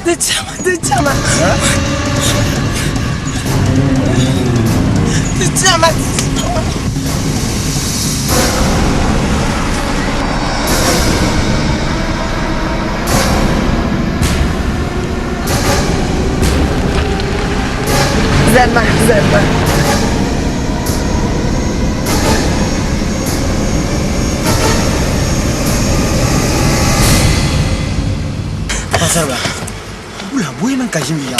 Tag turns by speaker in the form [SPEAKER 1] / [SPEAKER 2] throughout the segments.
[SPEAKER 1] 再讲嘛，再讲嘛。زلمة pasar ba ula boy man kashin biya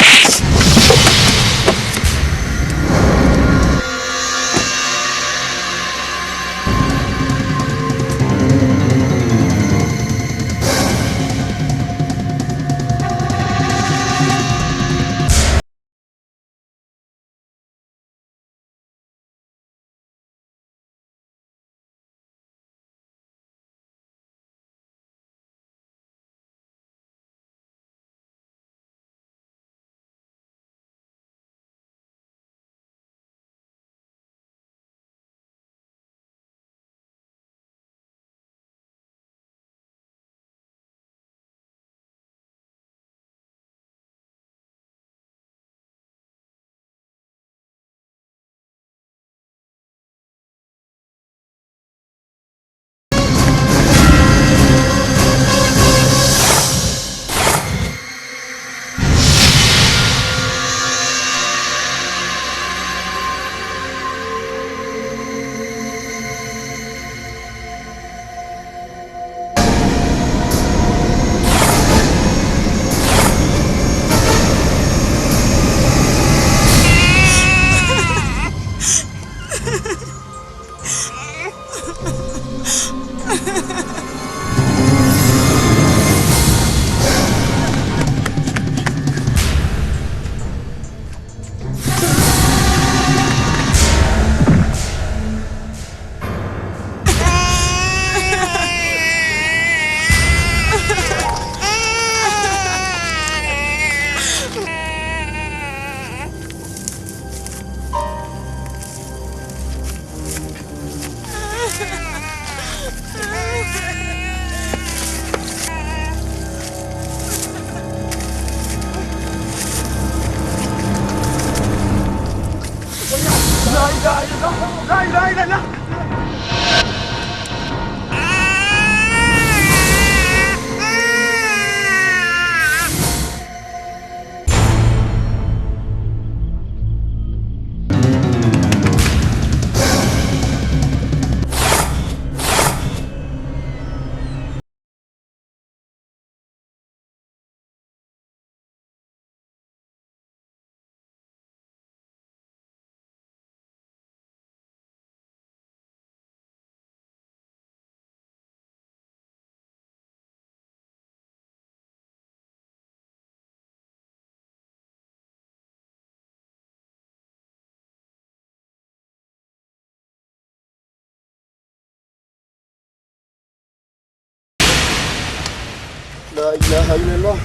[SPEAKER 1] لا إله إلا الله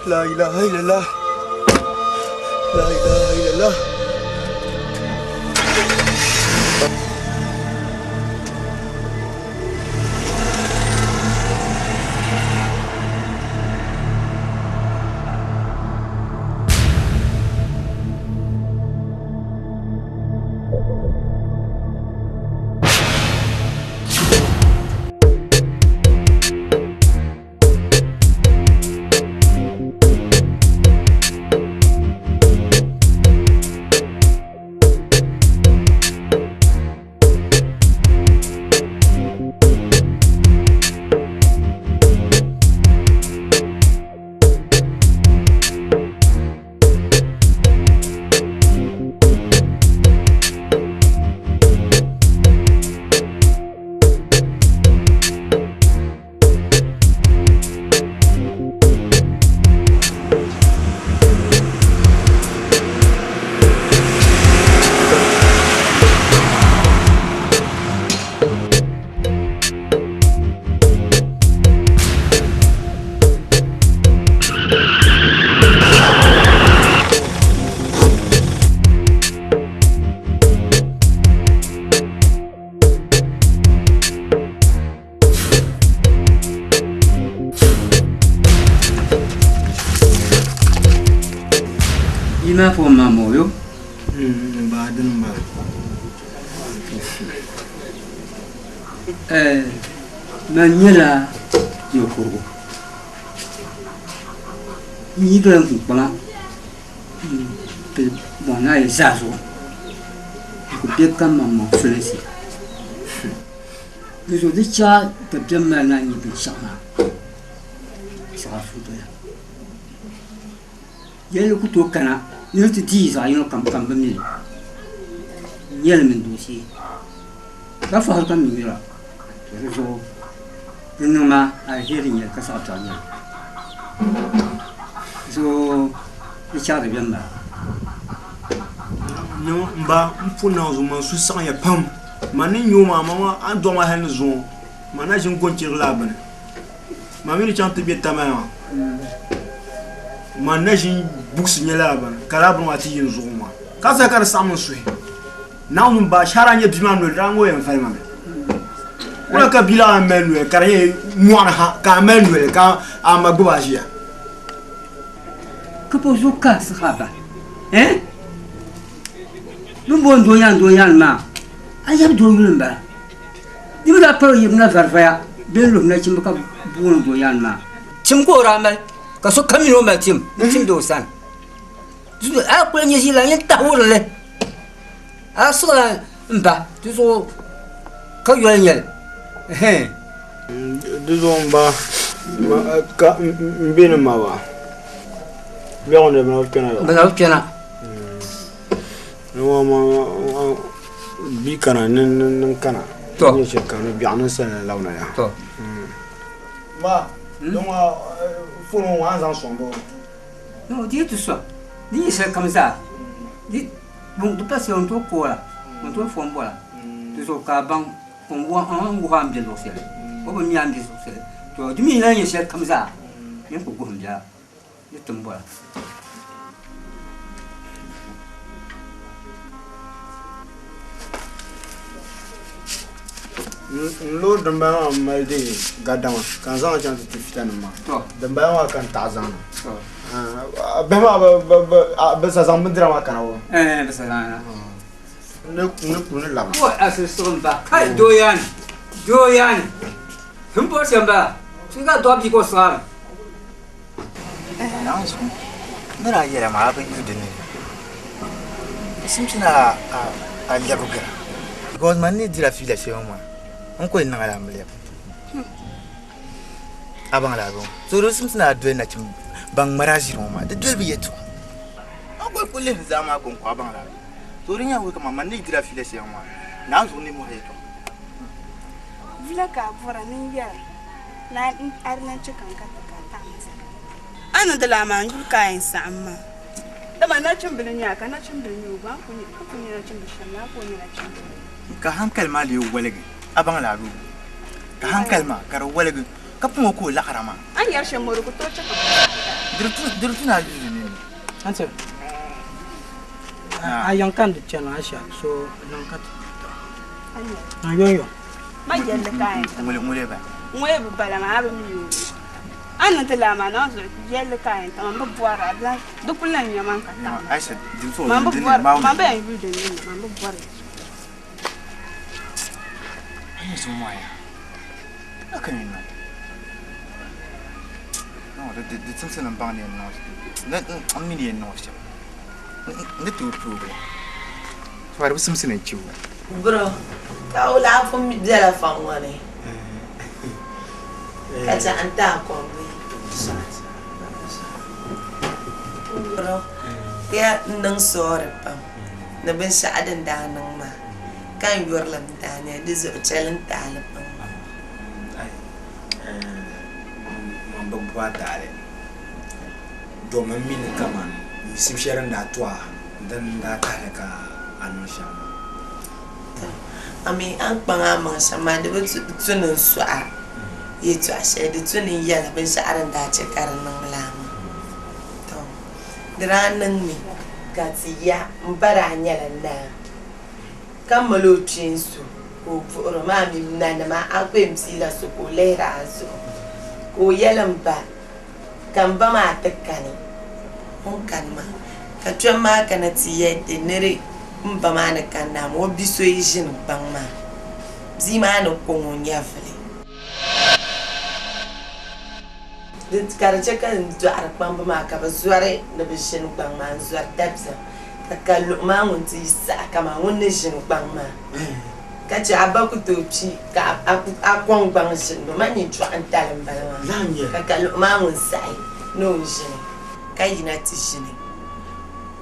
[SPEAKER 1] لا إله إلا الله لا إله إلا الله
[SPEAKER 2] Bima for Mamoyo.
[SPEAKER 1] Baden ba.
[SPEAKER 2] Manila Yokoro. Nigel Bana. Bona is Zazo. Could become Mamma Felicity. This was the child that the man I need to shama. Yellow Kutokana, near the teas I know come to me. Yelman do see. That's how come you are. So, Numa, I hear in your Casata. So, the child remember.
[SPEAKER 1] No, ba mfuna zuma susan ya pam. Mani nyoma mama an do ma han zo. Mana jin gontir laban. Mami ni chante bi tamama. Mana jin buks ni laban. Kala bun wati yin zo ma. Ka sa kar samun su. Na mun ba sharanya bi man no rango yan fa mama. Wala ka bila amenu kare muana ha ka amenu ka amagba jia.
[SPEAKER 2] Que poso casse raba. Hein? Nous bon doyan ma. Ayab doyan ba. Di la paro yibna farfaya. Ben lu na chimka bon doyan ma. Chimko ramal. Ka so kamino ma chim. Chim do san. Du a ko ni jila ni ta wo le. A so mba. Du so ka yo nyel. Hein.
[SPEAKER 1] Du zo mba ka mbina ma ba. Bien de ma kana.
[SPEAKER 2] Ba kana.
[SPEAKER 1] No ma bi kana nan kana.
[SPEAKER 2] To.
[SPEAKER 1] Ni ce kana bi anan sana launa ya.
[SPEAKER 2] To.
[SPEAKER 1] Ma, donc faut on en sombo.
[SPEAKER 2] Non, dis tout ça. Dis c'est comme ça. Dis bon, tu passes un tour quoi là. Un tour fond voilà. Tu so ka bang on voit un grand bien aussi. On va bien bien aussi. Tu dis mais là c'est comme ça. Même pour comme ça. Je tombe voilà.
[SPEAKER 1] Lo damba malde gadama kan zan chan tu fitana ma
[SPEAKER 2] To.
[SPEAKER 1] damba wa kan tazana
[SPEAKER 2] To.
[SPEAKER 1] ba sa zan bindira ma kana wo
[SPEAKER 2] Basta là.
[SPEAKER 1] ne la
[SPEAKER 2] Wa asisum ba. Kai doyan. Doyan. Hum po samba. Suka to bi ko sar.
[SPEAKER 3] Nanso. Mera yera ma ba yude ne. Simtina a yabuga. Because man ne dira fila se mo. On ko ina ngala mle. Abang la go. So ro simtina do na chim bang maraji ro ma. De do bi yeto. On ko le zama ko abang la. So ri nya wo ka man ne dira fila se mo. Nanso ni mo yeto.
[SPEAKER 4] Vila ka bora ni ya. Na arna cikan ka ta masa. Ana da lama ngul kayan sa amma. Da ma na cin bilin ya ka na cin bilin ba ku ni na cin bishan na ko ni na cin.
[SPEAKER 3] Ka hankal ma le walege. Abang la ro. Ka hankal ma kar walege. Ka pumo ko la karama.
[SPEAKER 4] An yar shan muru ku to cika.
[SPEAKER 3] Dirtu na yude ne.
[SPEAKER 5] Answer. I young can the channel, I shall so non cut.
[SPEAKER 4] Anya.
[SPEAKER 5] Yo.
[SPEAKER 4] Ma yalla kayan.
[SPEAKER 3] Mule ba.
[SPEAKER 4] Ngwe bu bala ma ba mi yo. Ana da lama na zo yalla kayan ta ma buwara da duk kullun ya man ka ta.
[SPEAKER 3] Aisha, dirtu
[SPEAKER 4] Ma
[SPEAKER 3] ne
[SPEAKER 4] buwara
[SPEAKER 3] ma.
[SPEAKER 4] ma ba yan yude ne ma buwara.
[SPEAKER 3] Ai so mai. Aka ni no. No, de tsinsin nan bang ne no. Na ammi ne no shi. Ne tu problem. So ar bisim sin ciwo.
[SPEAKER 6] Bro, ta ula fun mi dela fan wani. Kaca anta kombi. Bro, ya nang sore pam. Na ben sa'adan da nang ma. Kan yor lam ta ne di zo challenge ta la pam.
[SPEAKER 1] man babba tare domin min kama sim sharan da tuwa dan da kare ka anu shama
[SPEAKER 6] Ami an kpanga mang sama de ben tunin su'a. Ye tu ashe de tunin ya la ben sa'adan da ce karan nang lama. To. Dira nang mi gatiya mbara nyala na. Kamalo chinsu. Ko furo ma mi nana ma akwem sila su ko lera su. Ko yelan ba kan ba ma takkani. Hun kan ma ka twa ma kana ti yede nere mba ma na kana mo biso yijin bang ma zima no ko ngonya fele dit karache kan duar pamba ma ka bazuare na bishin bang ma zuar dabza ka kallu ma ngunti sa kama wonne jin bang ma ka ci abaku tochi ka akwon bang shin ma ni twa antalan bala ma ka kallu ma ngun sai no jin ka yina ti jin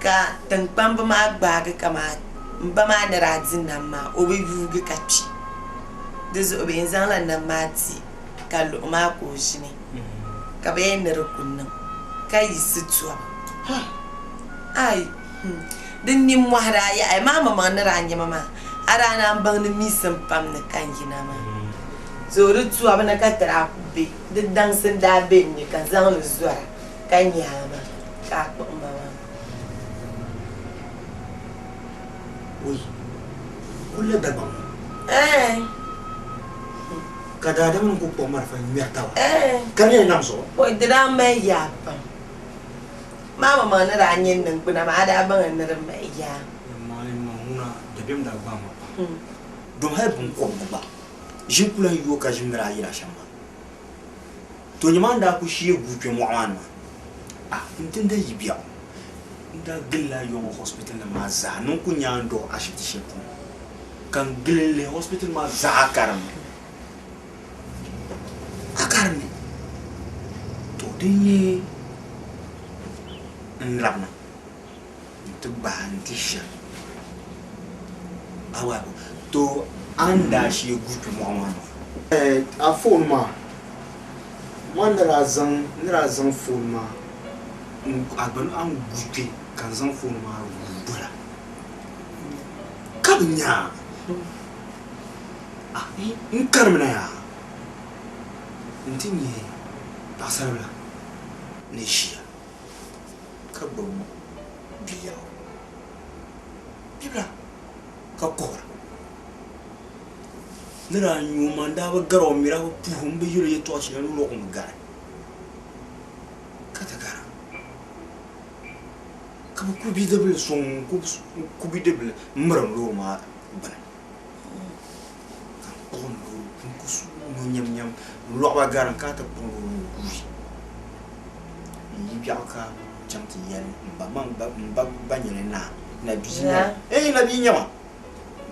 [SPEAKER 6] ka tan pamba ma gba ga kama mba ma na radin nan ma obi vuge ka ci dezo obi nzan na mati kallu ma ko shine ka be na rukunnan kai situa ai din ni mwahra ya ai mama ma na ranya mama ara na bang ni misan pam na kanjina ma zoro tuwa bana ka tara be de dang sen da be ni kan zan lu zuwa kanya ma ka ko mama
[SPEAKER 1] oi kulle da bang kada da mun ko pomar fa nyata wa kan ne namso
[SPEAKER 6] o dira mai ya pa mama ma na ranyen nan kuna ma da ban na ran mai ya
[SPEAKER 1] mai mahuna da bim da ba ma don hay bun ko ba jin kula yo ka jin ra yira shamba to ni man da ku shi gupe mu awan ma intin da yibiya inda gilla yo hospital ma za non ku nyando ashiti shepu kan gille hospital ma za karam akarne to dinye nrabna to bandisha awa to anda shi gupi muhammad a phone ma mandara zan phone ma agban an gupi kan zan phone ma bura kabnya in karmina ya ntinye pasarla nishia kabum biya bibla ka kora nira nyuma ndaba garo mira ko puhum be yure yeto ashe no ko ngara kata gara ka ku bi double son ku bi double mram lo ma bana ka on lo ku su no nyam lo ba gara ka ta ko ku yi biaka chamti yan ba nyene na binya na binya ma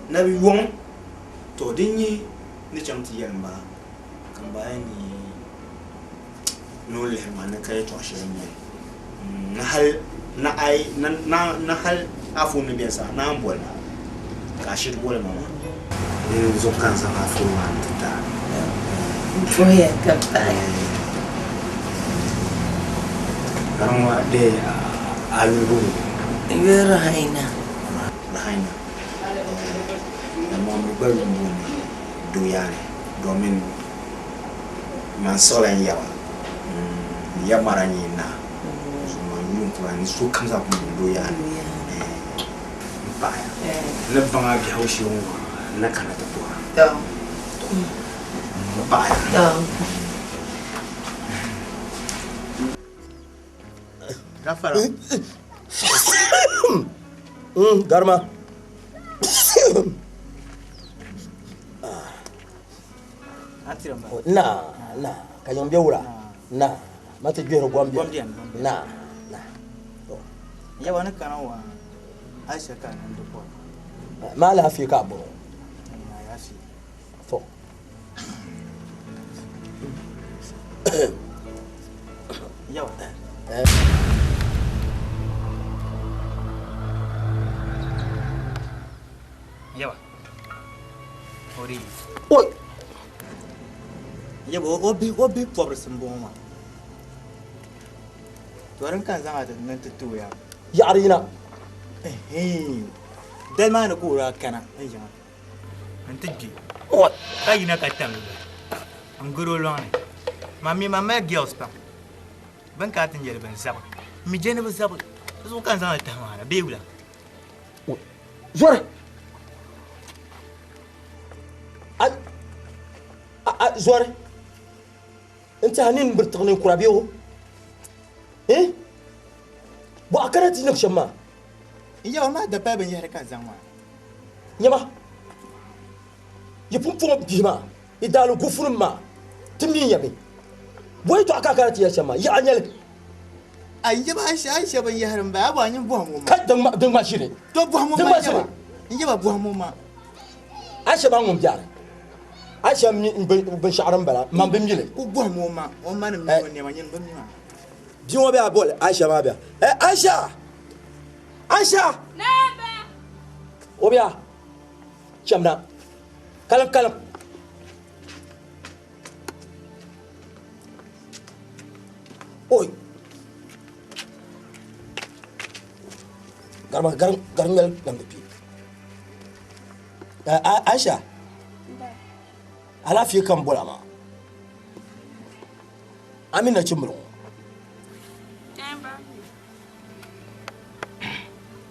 [SPEAKER 1] na bi won to dinyi ni chamti yan ba kan bayani no le ma na kai to shi ne na hal na ai na hal afu ne biasa na ambol ka shi bole mama zo kan sa afu ma ta
[SPEAKER 6] foi capaz
[SPEAKER 1] karma de alubu
[SPEAKER 6] yero haina
[SPEAKER 1] na mama baru mu do yani domin man solan yawa ya marani na so man yun to ani so kan za ku do yani ba na banga bi haushi na kana ta to ba Rafara.
[SPEAKER 7] Garma. Na. Kayong biura. Na. Mati biura Gwambia. Na.
[SPEAKER 3] Ya wana kana wa Aisha kana ndo.
[SPEAKER 7] Mala hafi ka bo.
[SPEAKER 3] Ya si.
[SPEAKER 7] Fo.
[SPEAKER 3] Ya. Yawa. Ori.
[SPEAKER 7] Oi.
[SPEAKER 3] Yawa obi pobre samboma. Tuaran kan zanga da nan tutu ya.
[SPEAKER 7] Yarina.
[SPEAKER 3] Dal ma na kura kana. Ayya. Antigi.
[SPEAKER 7] Oi.
[SPEAKER 3] Kai na katam. Anguro lone. Mami mama girls pa. Ban ka tin yel ban saba. Mi jene ba saba. Zo kan zanga ta ma be wula.
[SPEAKER 7] Zora. زوار انت هنين برتغني كرابيو ايه bo akara ti nak shama
[SPEAKER 3] iya ma da pa ban yar kan zama
[SPEAKER 7] nyama yipum pum bima idalu gufurun ma timi yabi boy to akara ti shama ya anyal
[SPEAKER 3] ai ba Aisha ban yar ba ba nyin bo mu ma
[SPEAKER 7] kai dan ma shine
[SPEAKER 3] to bo mu ma iya ba bo mu ma
[SPEAKER 7] Aisha ba ngum jara Aisha ben sha'ran bala man bim yile
[SPEAKER 3] ku bo mu ma o man mi ne ma nyin ban mi ma
[SPEAKER 7] diwo be abol Aisha ma be Aisha
[SPEAKER 4] Naba.
[SPEAKER 7] Obia chamna kalam oi garmel lambe pi Aisha ala fi kan bola ma amina chimro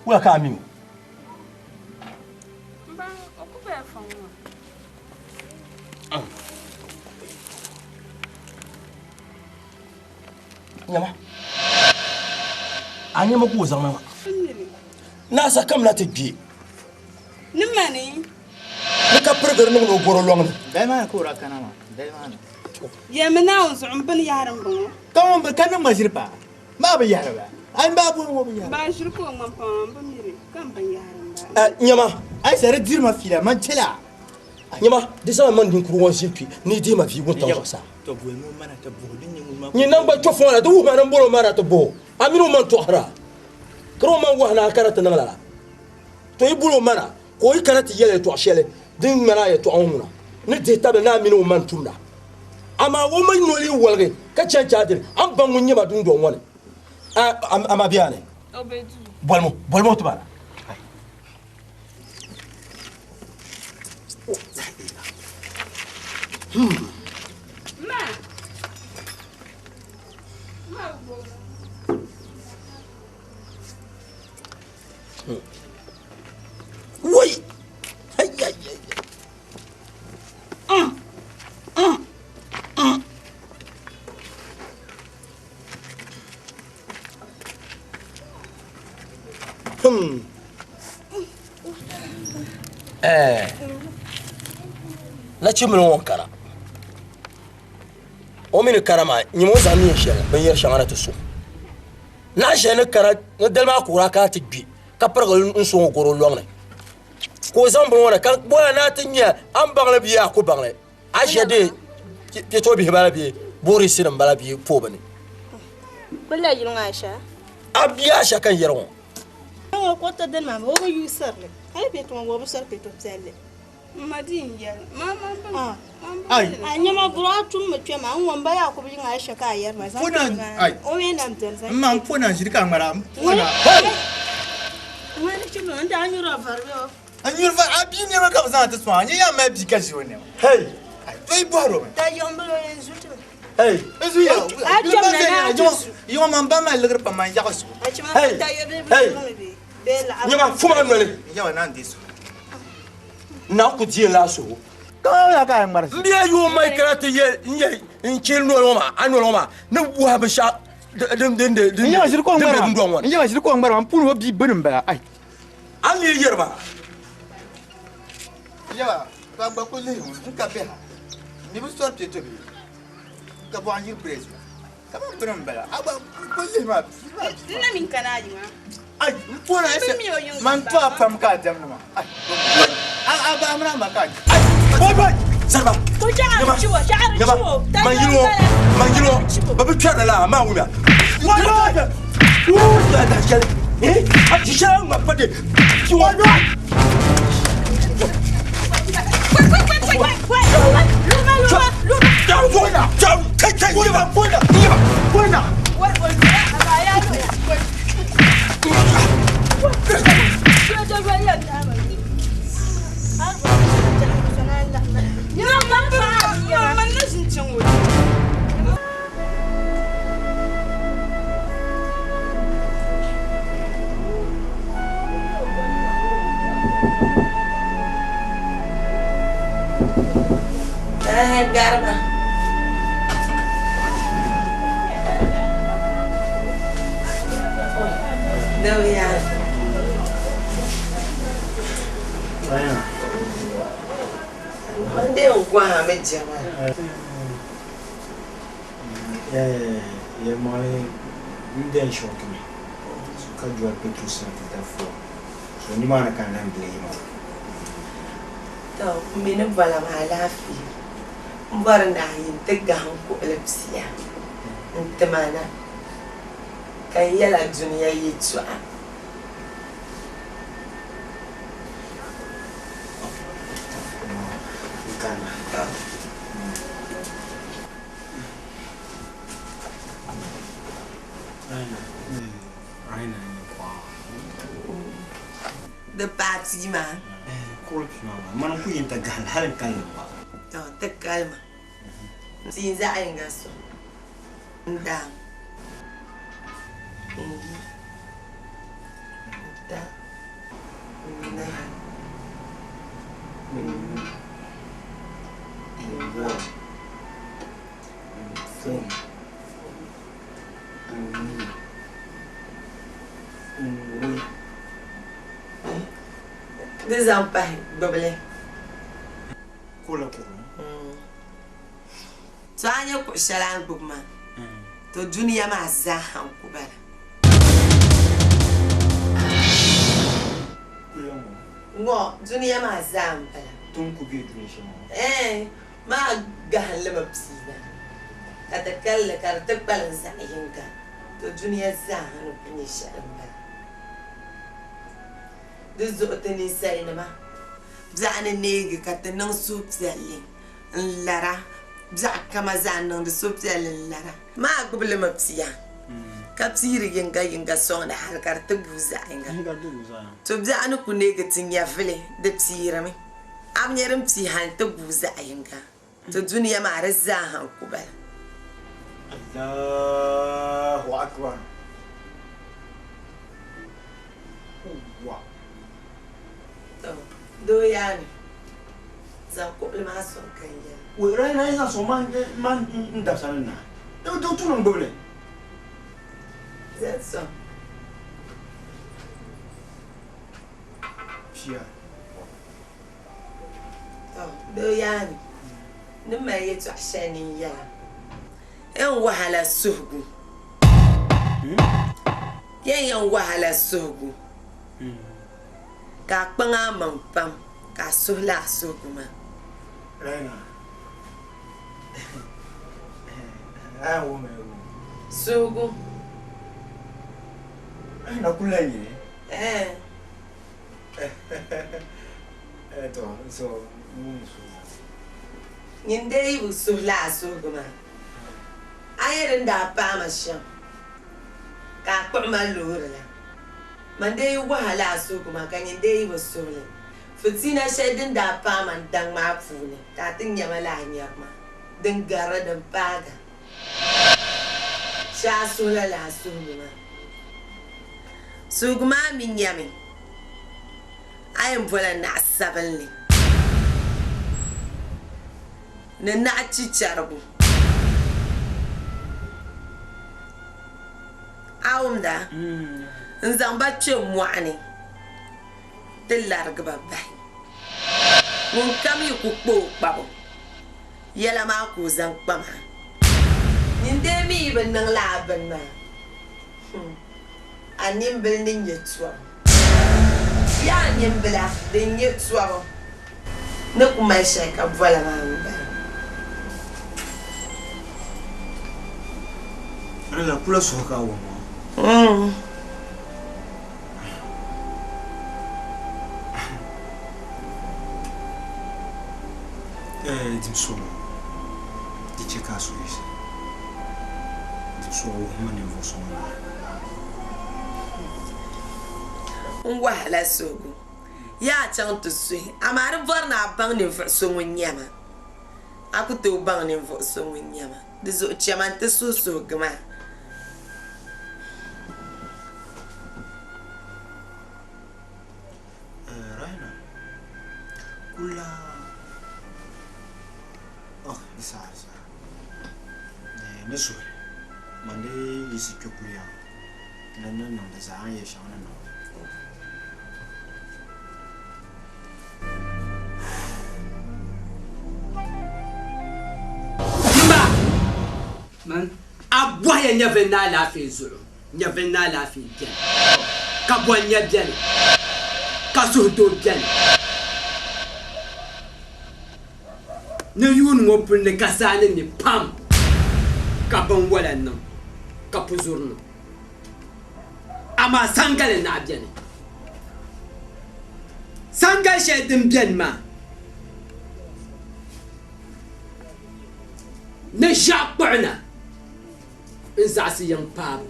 [SPEAKER 7] wala ka aminu
[SPEAKER 4] Mba, okupe fanwa.
[SPEAKER 7] nyama anya mako zama na sa kam na tibbi
[SPEAKER 4] Nimani?
[SPEAKER 7] ni ka pergar no goro long
[SPEAKER 3] dai ma ko ra kana ma dai ma
[SPEAKER 4] Ya mana uzun bin yaran bungo.
[SPEAKER 3] kan ba kan ma jirpa ma ba yar ba ai ba bu mo ba yar
[SPEAKER 4] Ba shirko man pam ba mire kan ban yaran ba.
[SPEAKER 7] nyama
[SPEAKER 3] ai sare dirma fila man tela
[SPEAKER 7] nyama disa man din kuru won silpi ni di ma fi gon taw sa
[SPEAKER 3] to bu mu mana ta bu din mu ma
[SPEAKER 7] ni nan ba to fona to ma nan bolo mara to bo aminu man to hara kro man wa na karata nan la to ibulo mana ko i karata yele to ashele din mana ya to amuna ni de tabe na aminu man tumna ama wo man noli walge ka chancha dir am bangu nyima dun do wona ama biane
[SPEAKER 4] Obedu.
[SPEAKER 7] bolmo to bana
[SPEAKER 4] Ma. Ma bo.
[SPEAKER 7] woi ay ay ay la chimno won kara o min karama nyimo zami shela ben yer shangana to so na shene kara no delma kura ka tibbi ka pargal nso goro longne ko zambo wona kan bola na tinya am bangle biya ko bangle a shede ke to bi bala bi bori sinan bala bi po bane
[SPEAKER 4] Bala yilon Aisha.
[SPEAKER 7] abiya shakan yeron
[SPEAKER 4] Ngo kota den ma bo yu sarle. Ai be to wo bo sar pe to tselle. Madin ya. Mama ba.
[SPEAKER 3] ai
[SPEAKER 4] Anya ma bro atum me twa ma won ba ya ko bi Aisha ka yar ma.
[SPEAKER 3] Funa, ai.
[SPEAKER 4] O me nam tel sa.
[SPEAKER 3] man puna jirka mara puna
[SPEAKER 4] Wani chimo nda anyu ro farbe.
[SPEAKER 3] anyur fa abi ne ma ka za ta swa anya ya ma bi ka ji woni
[SPEAKER 7] hey
[SPEAKER 3] ai to ibaro
[SPEAKER 4] Da yombolo yenzutu.
[SPEAKER 7] hey
[SPEAKER 3] ezu ya
[SPEAKER 4] Acho
[SPEAKER 3] yo man ba ma lagr pa man ya su
[SPEAKER 4] Achima
[SPEAKER 7] Hey.
[SPEAKER 4] da yobe
[SPEAKER 7] Hey.
[SPEAKER 4] be. Bela.
[SPEAKER 7] nyama fuma nole
[SPEAKER 3] ya wa nan disu
[SPEAKER 7] na ku die la so
[SPEAKER 3] to ya ka mara
[SPEAKER 7] mbiya yu mai karata ye nye nchil no ma anolo ma ne wa ba sha dem
[SPEAKER 3] ya wa jirko ngara
[SPEAKER 7] won
[SPEAKER 3] ya wa jirko ngara man punu bi benin ba ai
[SPEAKER 7] an yi yerba
[SPEAKER 3] ya ba ba ko le ka be ha ni bu so te to bi ka bo anjir press ka ba benin ba aba ko le ma
[SPEAKER 4] Nina min kana yi ma.
[SPEAKER 3] ai puna ese man to apam ka jam ma ai aba amra ma ka
[SPEAKER 7] boy sarba
[SPEAKER 4] Ko ja'a ciwo, ja'a
[SPEAKER 7] nyaba
[SPEAKER 4] ciwo.
[SPEAKER 7] mangilo babu kyada la ma wuna wala da da shale a tisha ma pade ki wala
[SPEAKER 6] Garba. دويا
[SPEAKER 1] Raina.
[SPEAKER 6] Mande ungwa mejama.
[SPEAKER 1] Moi, une des choses que quand je vais tout ça tout à fait. Je ne m'en ai quand même blâmé.
[SPEAKER 6] Donc, mais nous voilà mal à faire. On va en aller te gagner pour l'epsia. On te mana. Quand il y a la dunia y est toi.
[SPEAKER 1] Raina ni kwa.
[SPEAKER 6] De parti ma.
[SPEAKER 1] Cool mama. Man ku yin ta gal halin kallon ba.
[SPEAKER 6] To te calma. Sin za a inga so. Nda. Nda. Nda. Des ampais, bobele.
[SPEAKER 1] Cool.
[SPEAKER 6] So anya ko shalan bugma. To duniya ma za han ku bala. Ngo duniya ma za han bala.
[SPEAKER 1] Tun ku bi duniya shi
[SPEAKER 6] ما قهل لما بسينا أتكلم كارتقبل زعينك تجوني الزهن وبني شرمبا دزوتني سينما بزعن النيجي كتنن سوب زلين لرا بزع كما زعن السوب زلين لرا ما قبل ما بسيا كتير ينجا صون حال كارتقبل زعينك تبزع أنا كنيجي تنيا فلي دبسيرمي أم يرم بسيهان تبو زعينك الدنيا مع رزاها وكبال
[SPEAKER 1] الله أكبر
[SPEAKER 6] دو يعني زاكو لما سون كيا
[SPEAKER 1] وراينا إذا سومان ما ندرسنا دو تون نقوله
[SPEAKER 6] زاد سون
[SPEAKER 1] شيا
[SPEAKER 6] دو يعني نما يتوحشاني يا ان وهلا السهقو ين وهلا السهقو كا قنا من بام كا سهلا السهقو ما
[SPEAKER 1] راينا هو ما
[SPEAKER 6] سهقو
[SPEAKER 1] احنا كلنا تو سو
[SPEAKER 6] Nyindei bu suhla suguma. Ayerin da pa mashan. Ka kuma lura. Mandei wahala suguma kan nyindei bu suhla. Fitina shedin da pa man dang ma fune. Ta tin yamala nyama. Din gara da paga. Sha suhla la suguma. Suguma min yami. Ayem vola na sabalni. Nana chicharbu awumda nzamba che muani telarga babai mun kami ku kpo babo yala ma ku zan kpama ninde mi ben nang la ben ma anim bel nin yetwa ya nim bela den yetwa na kuma shaka vola ma ba
[SPEAKER 1] la kula soka wo dimsolo di cheka so is so mani vo so
[SPEAKER 6] wahala sogo ya chan to sui amare vorna bang ne vo so nyama akuto bang ne vo so nyama dizo chaman te so gama
[SPEAKER 1] kula bisa ne so mande isi kyokuya nan da za an yi shawarar nan
[SPEAKER 2] Man,
[SPEAKER 8] abwa ya nyave na lafi zulu nyave na lafi gen ka bonya gen ka suhdo gen ne yun ngopun ne kasane ni pam ka ban wala nan ka puzurnu ama sangale na bien sangal shedim bien ma ne jaqna إنساسي يوم باب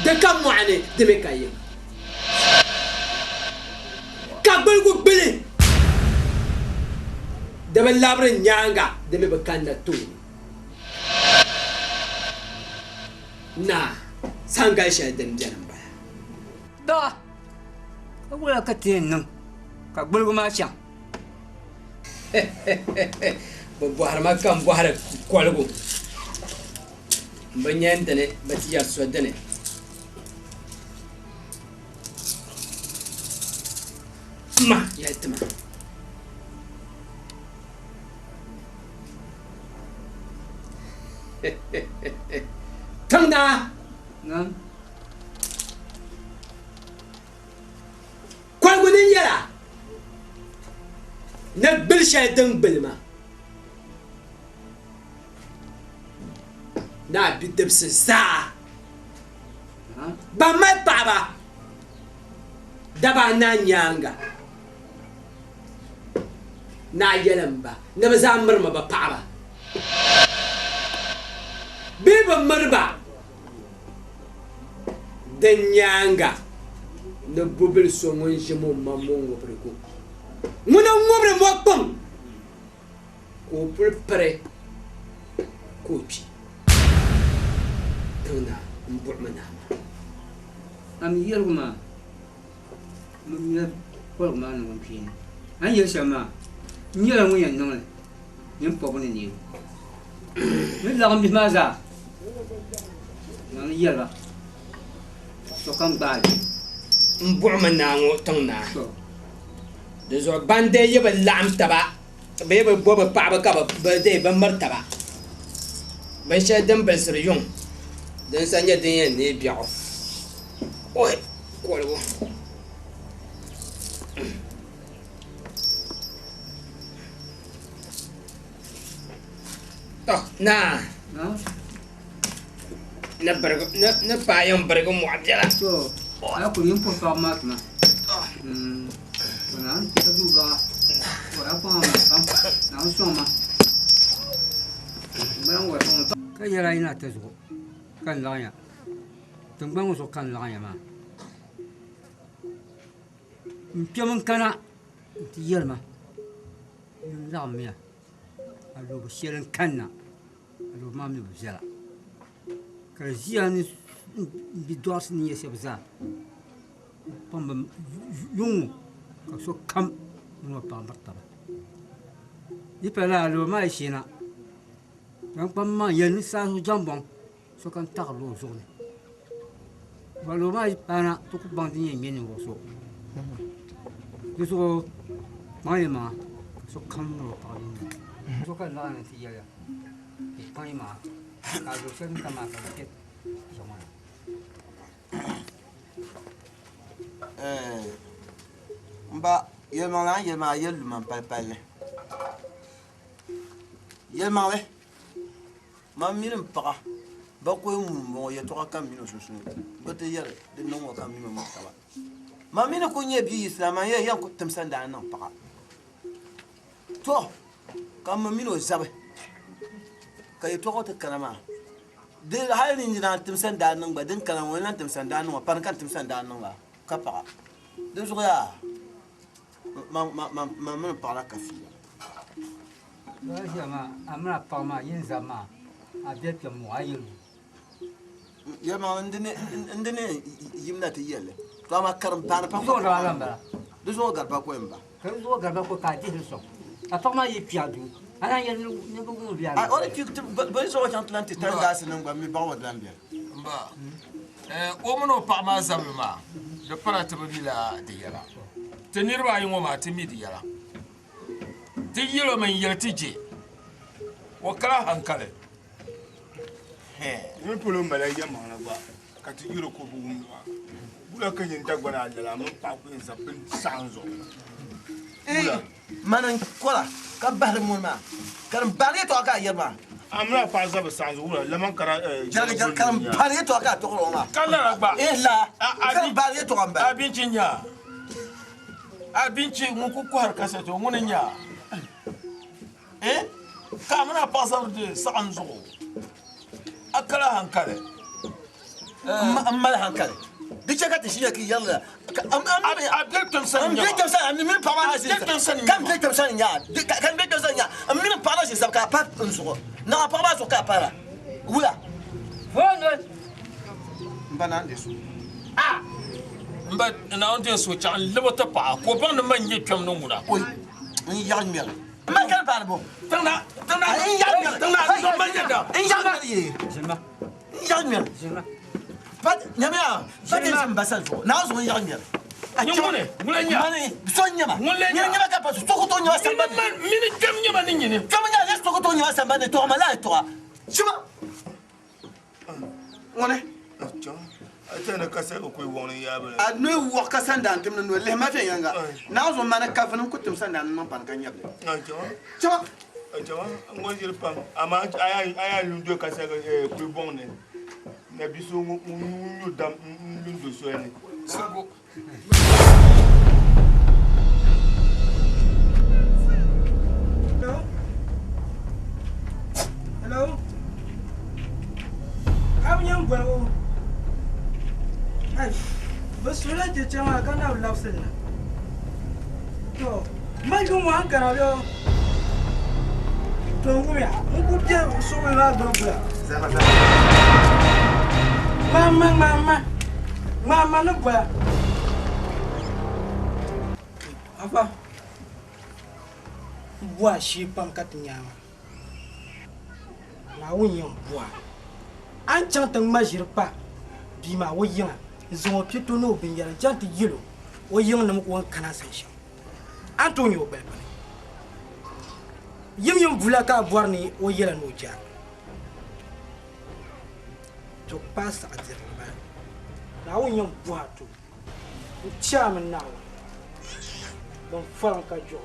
[SPEAKER 8] دكام معني دمكايم كابل قبلي دبل لابرن نيانغا دمي بكانا توني نا سانغاي شادن جنم با
[SPEAKER 2] da. Wala ka tin ka bulgu ma sha.
[SPEAKER 8] بوهر ما كان بوهر كوالغو banyan dane batiya so dane ma ya tama tangda
[SPEAKER 2] Nan,
[SPEAKER 8] kwalgunin yara na bilsha dan bilma na bidibsi saa ba mai paɣaba daba na nyaanga na yelimba na bi zaa mirima ba paɣaba bee bi miriba din nyaanga ni bubili so ŋun ʒi mo ma mo ŋubirigu ŋuna ŋubiri mo kpam ka o puli piri ka o kpi tana mbuɣumina
[SPEAKER 2] am yelguma. Mun yel ko ma no pin. An yel shama. Nyela mun yan non. Nim pobo ni ni. Ni la ngam ma za. Nan yela. So kam ba.
[SPEAKER 8] mbuɣumina ŋo tiŋna
[SPEAKER 2] So.
[SPEAKER 8] di zuɣu bande yi bi laɣam taba bi yi bi bo bi paɣaba ka bi miri taba binshɛli din bilisiri yuŋ din sa nyɛ din yɛn neei biɛɣu oi koligu naa ni paɣa yɛn birigu mɔɣu biɛla
[SPEAKER 2] So, I could import from Matma. When I'm to do that, what I found now, Soma. But I'm working on top. Can you lie not as well? Can lie. Don't go so can lie, man. Piamon cana, the Yelma. You love me. I love Sharon Canna. I love Mammy Zella. Carazian is. Bidoas ni yesi bza pamba yung ka so kam no pa martaba ipela lo mai shina yang pamma yen sa so jambon so kan ta lo so ni ba lo mai pana to ku bang din yen ni wo so so mai ma so kam no pa ni so kan la ni ti ya pai ma ka lo sen ta ma ka ke so ma
[SPEAKER 3] mba yelma yelu man palpalle yelma we ma mirin paga ba ko mo ye to ka mino susu bote yare de no ka mino mo taba ma mino ko nye bi islam ye yan ko temsan da nan paga to kam mino zabe kay to ko te kanama de hayni ni na temsan da nan ba den kana wala temsan da nan pa kan temsan da nan ba ka paga de zuya ma parla kafi
[SPEAKER 2] ma amna pa ma yin zama a bet ke mo ayin
[SPEAKER 3] ya ma ndine yimna ta yelle to ma karam pana pa
[SPEAKER 2] so da lamba
[SPEAKER 3] de zo garba ko emba
[SPEAKER 2] ka zo garba ko ka ji so a pa ma yi piadu ana yin ni ko biya
[SPEAKER 3] a ora ki ba so kan tlanti tan gas nan ba mi ba wa dan biya
[SPEAKER 7] mba
[SPEAKER 9] o mono pa ma zabma de para te bila de yala te nirba yi ngoma te mi de yala te yelo man yelti je wa kala hankale
[SPEAKER 1] ni polo mala ya mana ba ka ti yiro ko bu bula kan yin tagbana da la mun pa ku in sapin sanzo
[SPEAKER 3] manan kola ka bahri mun ma kan bari to aka yerma
[SPEAKER 1] amra pa za ba sanzo wala laman kara
[SPEAKER 3] jaga kan bari to aka to ko ma
[SPEAKER 9] kala ba
[SPEAKER 3] la kan bari to kan ba
[SPEAKER 9] abincin ya abinci mun ku har kasa to mun ya ka muna pasar de sanzo akala hankale
[SPEAKER 3] amma hankale duk ka ta shi ki yalla
[SPEAKER 9] abdul san ya
[SPEAKER 3] abdul san min pa ma kan abdul san ya kan abdul san ya min pa ma shi sabka pa unso na pa ma so ka para wula
[SPEAKER 2] fono
[SPEAKER 1] mbana de su
[SPEAKER 9] mba na on de so chan lebota pa ko ban man yi twam no muna
[SPEAKER 3] oi ni ya mi ma kan pa bo
[SPEAKER 9] tana man ya da
[SPEAKER 3] in ya mi
[SPEAKER 2] Zema.
[SPEAKER 3] ya mi
[SPEAKER 2] Zema.
[SPEAKER 3] But nyamia, but it's ambassador. Now so young here.
[SPEAKER 9] Mulenya.
[SPEAKER 3] Money, so nyama.
[SPEAKER 9] Mulenya.
[SPEAKER 3] Nyama ka pa so ko nyama samba.
[SPEAKER 9] Mini kem nyama ni nyini.
[SPEAKER 3] Kama nya so ko nyama samba ne to mala to. Shuma. Ngone.
[SPEAKER 1] atana kasa ko woni yabe
[SPEAKER 3] Anu wo ka sanda antum no le ma fe yanga. Now so mana ka fanu kutum sanda no pan kan yabe. Shuma.
[SPEAKER 1] Ajawa ngojir pam ama aya lundo kasa ko bonne na biso mu dam lundo so ene
[SPEAKER 9] Sago.
[SPEAKER 5] Hello? How young bro? Hey, but so let you tell me can have love sin. To, my go one can have to me. Who could tell so we are going Mama no boy. Apa? Boa shi pam kat nyama. Na wunyan boa. An chantan majir pa. Bi ma wo yin. Zo pito no bin yara janti yilo. Wo yin na ko kana san shi. Antonio bel. Yim vula ka boarni wo yela no ja. To pass at the now when you bought to charming now, don't fall a job.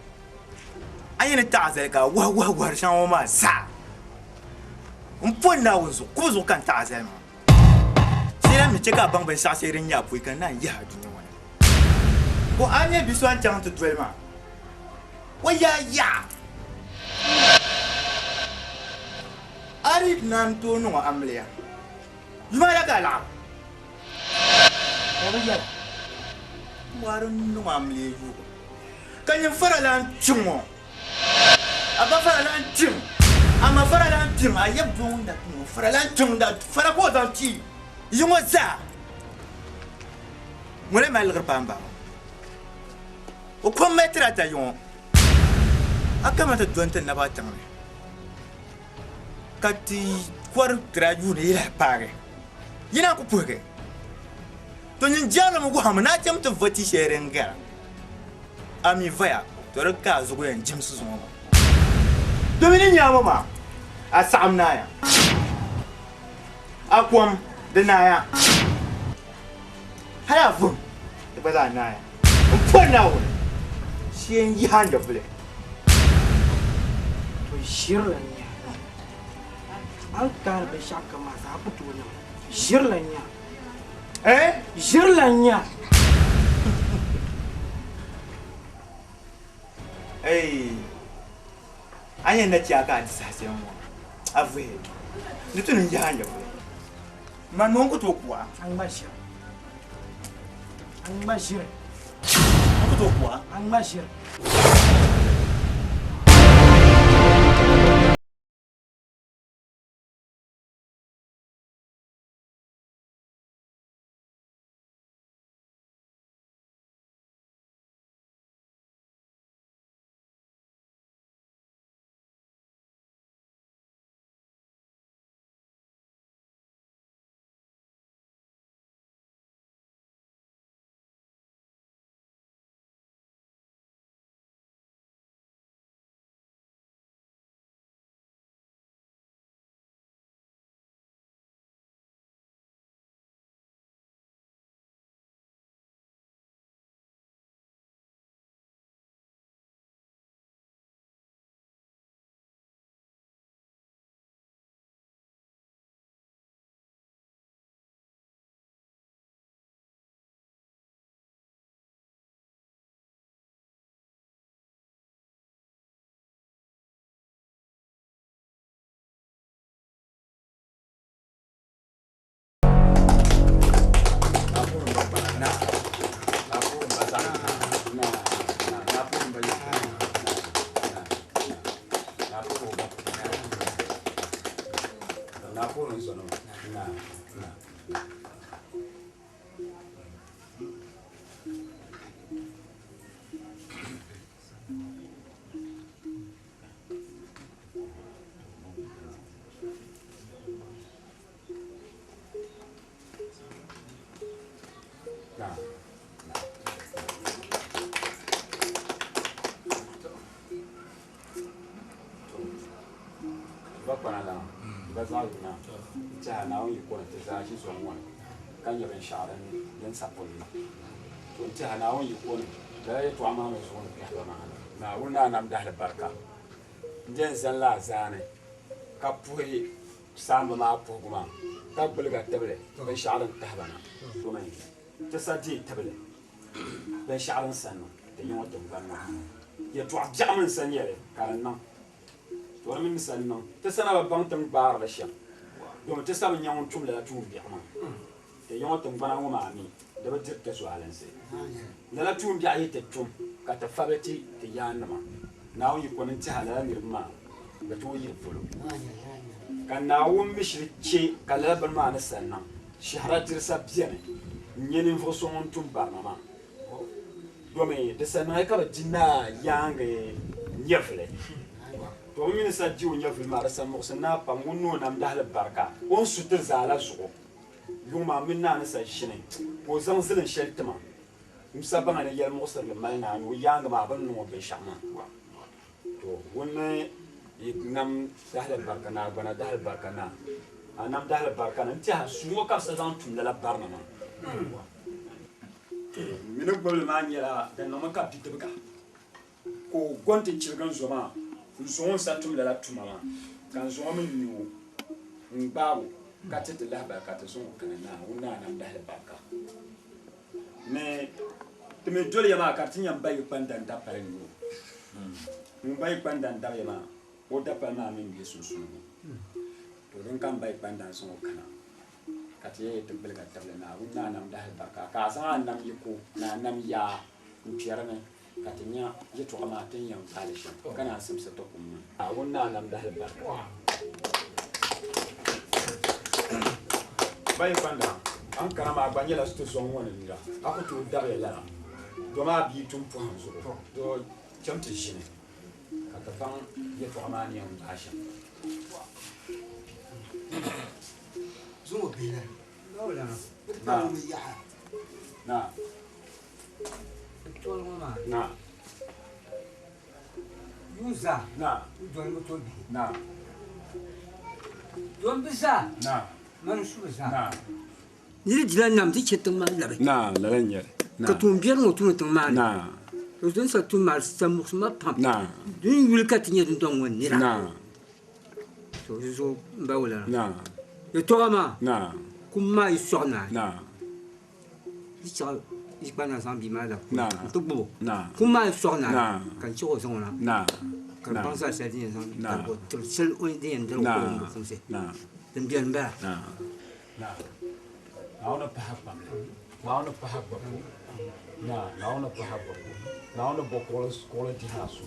[SPEAKER 10] I ain't a tazel, what shall my sa? Point now is Kuzo can tazel. See, let me check up on the sassy in Yap, we can not yard. Well, I may be so down to Drema. Well, ya. I did none to no Amelia. You might have got Waron no Amelia. Can you for a land chumo? Above a land chim. I'm a for a land chim. I have blown that no for a land chim that for a quarter tea. You want that? When am I little pamba? O come better at a young. I come at a dunton about time. Catti, quarter drag you near a pare. You know, Puke. Don't you jam Waham and I attempt to vote sharing girl. I'm in fire to the cars away and Jim's woman. Dominia, mamma. As Sam Naya. Aquam, the Naya. Have room. The Bada Naya. Put now. She ain't your hand of it.
[SPEAKER 5] Shirlanya. I'll carve a shaka masa put to him. Shirlanya.
[SPEAKER 10] Eh?
[SPEAKER 5] Shirlanya.
[SPEAKER 10] Hey. I ain't let your guys say more. I've waited. Little in your hand of it. Man won't go to Okwa.
[SPEAKER 5] I'm Bashir. I'm Bashir.
[SPEAKER 10] I'm
[SPEAKER 5] Bashir.
[SPEAKER 11] na ko non so no na na on yiko na tza shi so ngwan kan yaban sharan yan sapon to ta na on yiko da ya to amma mai so ya ba na wuna nam da barka jen san la zane ka puyi samba ma pu kuma ka bulga table ban sharan tahbana to mai ta sati table ban sharan sanu da yin wata ganna ya to jamin sanyere karan nan to min sannan ta sana babban tan bar da shi donc te sabe nyang tum la tum bi ama te yon tum bana ngoma mi de ba dirte so alense la tum bi ayete tum ka ta fabeti te yanma nawo yi konin ti halala mirma da to yi fulu kan nawo mishriche kala ban ma na sanna shahra dirsa biene nyeni fo so mon tum ba mama do me de sanna ka ba dinna yange nyefle to min sa jiw nya fil mara sa mo na pa ngunu nam dal barka on sutur zala zugo yuma min na na sa shine ko zan zilin sheltama musa banga ne yal mo sar le mal na no yanga ma ban no be shama to wonne nam dal barka na bana dal barka na anam dal barka na ta sumo ka sa zan tum la barna ma min ko le man yala dan no ka pitebka ko gonte chirgan zoma nzon sa tum la tumama kan zon min niwo ngbawo ka tete la ba ka te zon kana na wona na mda ba ka me te me jole ya ma ka tinya mbai pandan da pare niwo mbai pandan da ya ma o da pa na min bi susu to ron kan mbai pandan zon kana ka te te bel ka table na wona na mda ba ka sa nam yiko na nam ya mpiyarane katinya yeto ama tenya mpalisha kana simsa to kuma a wonna nam da barka bai panda an kana ma banye la sto son wona nira ako to dabe la do ma bi tum po hanzo do chamti shine kata fan yeto ama ni mpasha zumo bina na na
[SPEAKER 2] Yuza
[SPEAKER 11] na
[SPEAKER 2] don mutobi
[SPEAKER 11] na
[SPEAKER 2] don bisa
[SPEAKER 11] na
[SPEAKER 2] man shuza
[SPEAKER 11] na
[SPEAKER 2] ni dilan nam ti chetang ma la
[SPEAKER 11] na la renyer
[SPEAKER 2] ka tum bier mo tum tang ma
[SPEAKER 11] na
[SPEAKER 2] to don sa tum mal sam mo ma pam
[SPEAKER 11] na
[SPEAKER 2] dun yul ka tinya dun dong won ni la
[SPEAKER 11] na
[SPEAKER 2] to zo ba wala
[SPEAKER 11] na
[SPEAKER 2] yo to ma
[SPEAKER 11] na
[SPEAKER 2] kuma isona
[SPEAKER 11] na
[SPEAKER 2] isha ikbana zambi mala
[SPEAKER 11] na
[SPEAKER 2] to bo
[SPEAKER 11] na
[SPEAKER 2] kuma isona
[SPEAKER 11] na
[SPEAKER 2] kan cho zo na
[SPEAKER 11] na
[SPEAKER 2] kan pansa sa din san
[SPEAKER 11] na
[SPEAKER 2] ko to sel on din do ko mo funse
[SPEAKER 11] na
[SPEAKER 2] den bien ba
[SPEAKER 11] na na naona pahapa naona pahapa na naona pahapa naona bokola skola di hasu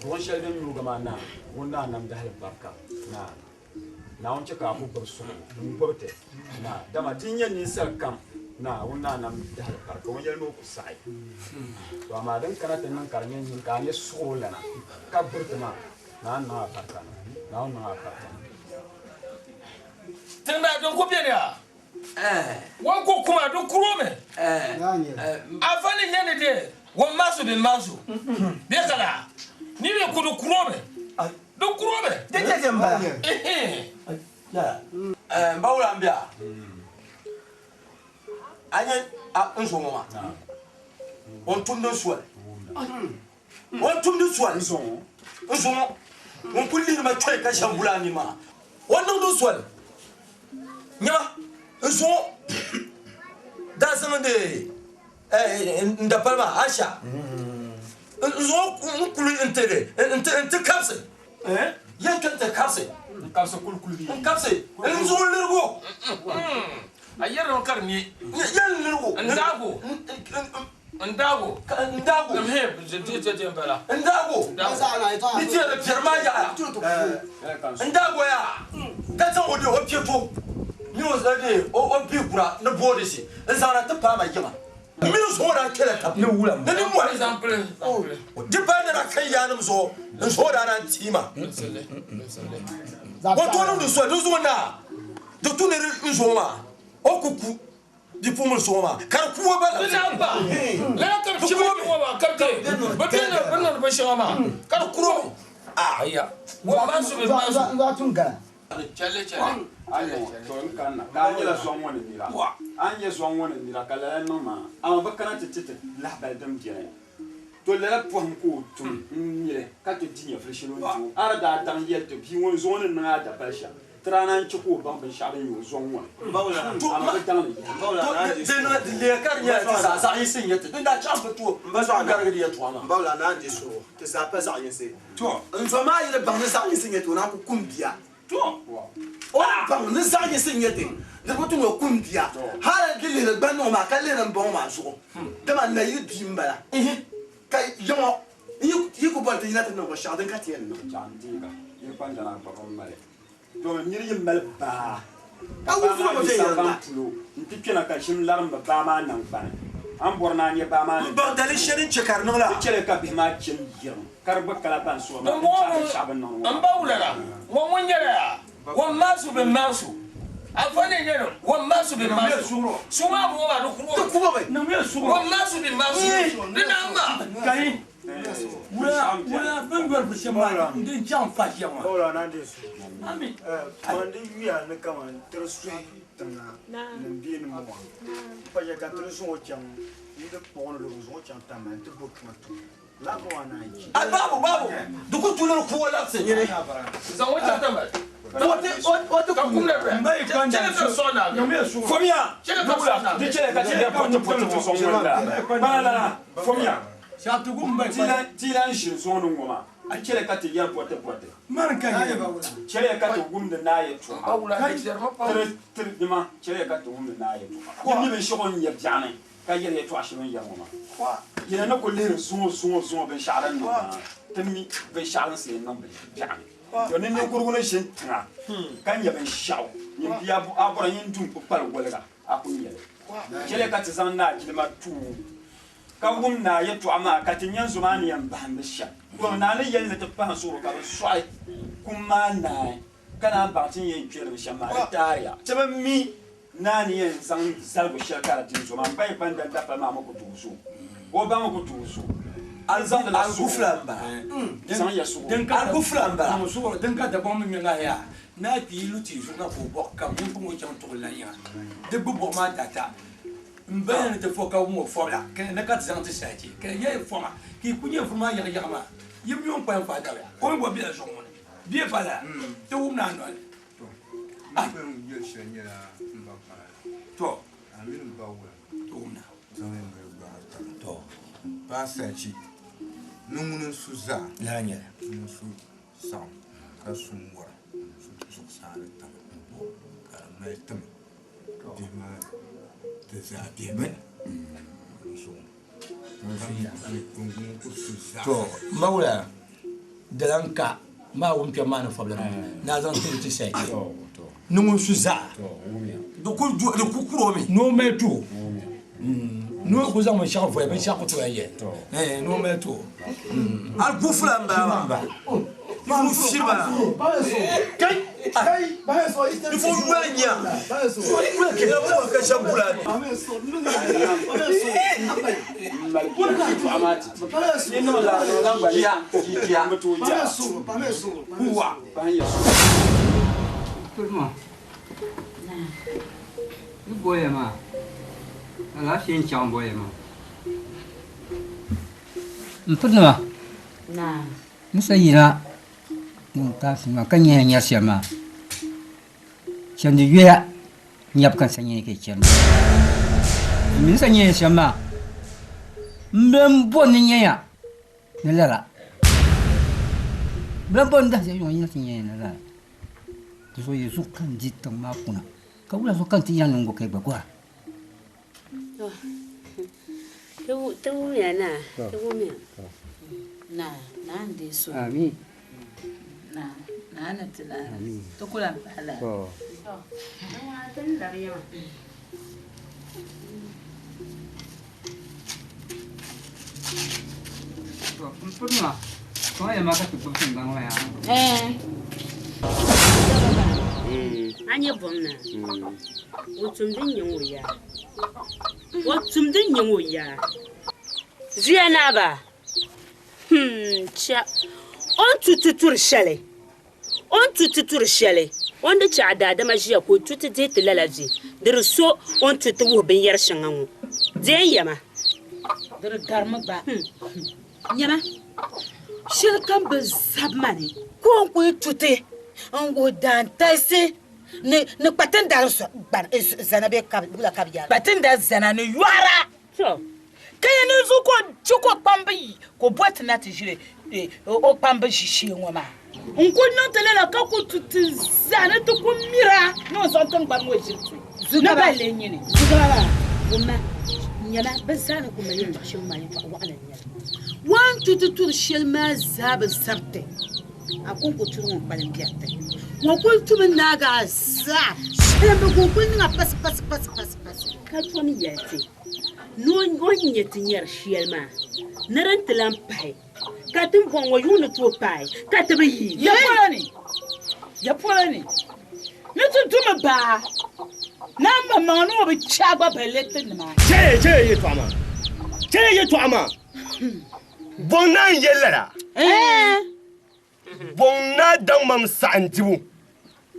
[SPEAKER 11] don shel dem yuga mana wonna nam da barka na naon chaka ku bursu burte na dama tinyen ni sakam na wonna nam da barka won yel no ku sai to amma dan kana tan nan karnyen yin ka ne sola na ka burte na na barka na na barka
[SPEAKER 9] tanda don ko biya wan ko kuma don kuro me afani nyane de wan masu bin masu be kala ni be ko do kuro me don kuro me
[SPEAKER 3] de jamba mbawula mbia anya nso mama on tum do suwal on tum do suwal nso on kulli ma choy ka shambula ni ma on do suwal nya nso da sama de nda palma asha nso kulli inte kapse yan kanta kapse
[SPEAKER 9] kapse kulkulbi
[SPEAKER 3] kapse nso lergo
[SPEAKER 9] ayar no karni
[SPEAKER 3] yan lergo
[SPEAKER 9] ndago nam he je mbala
[SPEAKER 3] ndago ni ti da firma ya ndago ya ka san o
[SPEAKER 7] bi o pieto ni o zade o bi kura na bode si nzana ta pa ma yima min so da kele ka
[SPEAKER 9] ne wula
[SPEAKER 7] ne ni mo
[SPEAKER 9] example
[SPEAKER 7] di ba na kan ya nam so so da na tima o to no so do zo na do to ne zo ma o kuku di pumu so ma kar kuwa ba
[SPEAKER 9] na ba la ka ci ba ka te ba bena ba shi ma kar kuro aya wa ba su be ba su
[SPEAKER 2] nga tunga
[SPEAKER 9] chale
[SPEAKER 11] ayo to nkan na ka yela so mo ne dira anye so mo ne dira kala no ma ama bakana tete la ba dam jere to le la pom ko to nyere ka to dinya fleshelo njo ara da dan yel to bi won zone na da ba sha trana nchi ko ban ban sha yo zo mo
[SPEAKER 7] bawla ama ba dan bawla de no de kar nya ti sa yi sin yete da cha ba to ba so gar ga ya to ma
[SPEAKER 3] bawla na de so te sa pa sa yin se
[SPEAKER 7] to
[SPEAKER 3] nzo ma yi ban sa yin sin yete na ku kumbia
[SPEAKER 7] to
[SPEAKER 3] o ban ne sa yin sin yete de ko to no kumbia ha de le ban no ma ka le ran bon ma so de ma na yi bi mbala kai yo yi ko ban te ina te no ba sha den ka tien no
[SPEAKER 11] jan diga yi pan jana ba ko male to nyiri yi mel ba
[SPEAKER 3] awu so ba je ya
[SPEAKER 11] nti kena ka shim laram ba ma nan ban an borna ne ba ma nan
[SPEAKER 7] ba dalin shirin cikar nan la
[SPEAKER 11] cele ka bi ma cin yir kar ba kala ban so ma shaban nan
[SPEAKER 9] an ba wula wa mun yara wa masu bin masu afane ne wa masu bin masu su ma mu ba ku ba
[SPEAKER 7] na me su
[SPEAKER 9] wa masu bin masu dina ma
[SPEAKER 7] kai wala ban gor bi shema din jan fa shema
[SPEAKER 1] bawla na de su ami mande wiya ne kama tersu tanga na bi ni mo pa ya ka tersu o cham ni de pon lo zo cham tama te bo kmato la ko ana ji
[SPEAKER 7] babu du ko tulo ko wala se nyere
[SPEAKER 9] za wo cham tama
[SPEAKER 7] o
[SPEAKER 9] ka kum le
[SPEAKER 7] mai kan da
[SPEAKER 9] so na
[SPEAKER 7] fomia
[SPEAKER 9] chele ka so na
[SPEAKER 11] di cele ka ti poto so mo la fomia
[SPEAKER 7] Shatu gumba
[SPEAKER 11] tilan shi so no ngoma a cele ka ti ya pote
[SPEAKER 7] man kan ya
[SPEAKER 11] cele ka ti gumda na ya to
[SPEAKER 9] awula ka ti ma pa
[SPEAKER 11] dima cele ka ti gumda na ya to ni be shogon ya jane ka yele to ashirin ya ngoma yana na ko le so be sharan no tami be sharan se nan be jane yo ne kurguna shin tana kan ya be shaw yin biya abura yin dun ko pal golga akun yele cele ka ti zan na kilma tu ka wum na ya to ama ka tin yan zumani yan ban sha to na ne yan ta pa so ka swai kuma na kana ba tin yan kwere sha ma tariya taba mi na ni yan san salgo shaka tin zuma bai ban da pa ma ko tuso o ba ko tuso an zan da su
[SPEAKER 7] flamba
[SPEAKER 11] san ya su
[SPEAKER 7] den ka ku flamba
[SPEAKER 12] mo so den ka da bom mi nga ya na ti luti so ka ko bok kam ni ko cham to la ya de bu bo ma data mbene te foka mo fola ke na ka tsang tsaji ke ye foma ki kunye foma ya ya ma yim yon pa fa da ya ko mo bi la so mo bi fa la te wum na no
[SPEAKER 13] ah yo shenye la mbapa
[SPEAKER 12] to
[SPEAKER 13] amin ba wa
[SPEAKER 12] to wum na
[SPEAKER 13] zame ba to ba sachi nungun suza
[SPEAKER 12] la nya
[SPEAKER 13] su sam ka sumwa su sare ta ka mai tam di ma
[SPEAKER 12] to maula dalanka ma won pya mana fabla na zan tu sai nungun suza do ku kuro mi no me tu no ko zama sha fo be sha ko to ye no me tu
[SPEAKER 7] al ku flamba ma mu shirba kai il faut gagner il faut que j'aboula
[SPEAKER 2] Chân đi duy nhập kan sanye ke chen min sanye shama mbem bon nye ya ne la mbem bon da se yong sanye ne la to so yesu kan ji tang ma kuna ka ula so kan ti yang ngo ke ba kwa
[SPEAKER 14] tu ya na tu mi na ndi so
[SPEAKER 2] ami
[SPEAKER 14] na tila to kula pala
[SPEAKER 2] Pernah. Soalnya makan tu pun bang lah.
[SPEAKER 14] Anya bomna. Utsumdin yungu ya. Utsumdin yungu ya. Zianaba. Cha. On tututur shale. On tututur shale. On de cha da magia ko tutu de telalaji. Der so on tutu wo ben yar shangan. Zai yama.
[SPEAKER 15] Der garma ba. Nyama. Shirkan be zabmani. Ko ko tutu. Ngo dan taisi. Ne patin da zana be kabula kabya. Patin da zana ne yuara.
[SPEAKER 14] So.
[SPEAKER 15] Kaya ne zo ko chuko pambi ko boîte na tijire o pambi shishi ngoma. Nkun no telela ka ko tutu zana to ko mira no so tan ban wo jirtu. Na ba le nyine.
[SPEAKER 14] Zugala. Umma nyama bazana ko mali ta shi mali fa wa ala nyama.
[SPEAKER 15] Wan tutu shel ma zab sabte. Akon ko turun balan biyatte. Mo ko tumen naga sa. Shel ma ko kun na pas.
[SPEAKER 14] Ka toni yati. No nyeti nyar shielma. Naran telam pai. Ka tum bon wo yunu to pai. Ka tabe yi.
[SPEAKER 15] Ya polani. Ne tuntuma ba. Na mama no be chagba belete ma.
[SPEAKER 7] Che ye to ama. Bona yellara. Bona dan mam santibu.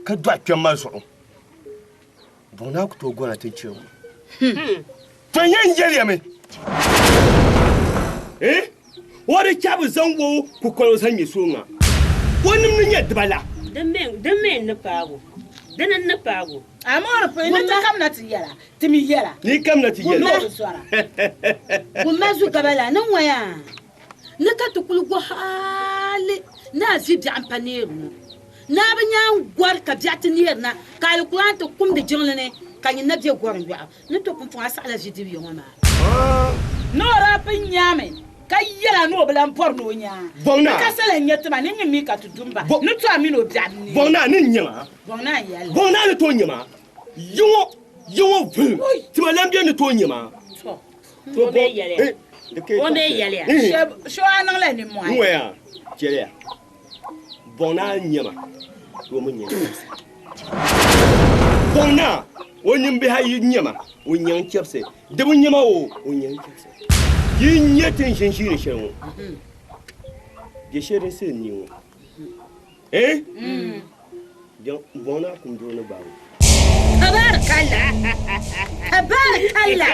[SPEAKER 7] Ka do atwama so. Bona ko to gona te chewu. Fanyan yelya Wari chabu zango ku kwalo sanye sunga. Wani mun yadda bala.
[SPEAKER 14] Dan men na pago. Dan na pago.
[SPEAKER 15] Amor pe ne ta kam na tiyara. Timi yara.
[SPEAKER 7] Ni kam na tiyara.
[SPEAKER 15] Gumma zu kabala nan waya. Na ka tukulu go hali na zibi ampaneru. Na banya gwar ka biati nirna. Ka alquran to kum de jonne kan na je gwar bi'a. Ne to kun fa sala jidibi yoma. No rapin nyame. Kayela no blan porno nya.
[SPEAKER 7] Bona.
[SPEAKER 15] Ka sala nyetma ni nyimi ka tudumba. No to amino biani.
[SPEAKER 7] Bona ni nyama.
[SPEAKER 15] Bona yala.
[SPEAKER 7] Bona ni to nyama. Yo vu. Tima lambia ni to nyama.
[SPEAKER 14] To be yale. On be yale.
[SPEAKER 15] Sho anan la ni mo.
[SPEAKER 7] Ngoya. Jele. Bona nyama. To mo nyama. Bona. Wonyim be hayi nyama. Wonyan chepse. De mo nyama o. Wonyan chepse. Yin yatin shin shirin ya shirin sai ni wo dan bona kun do na bawo
[SPEAKER 15] Tabarakalla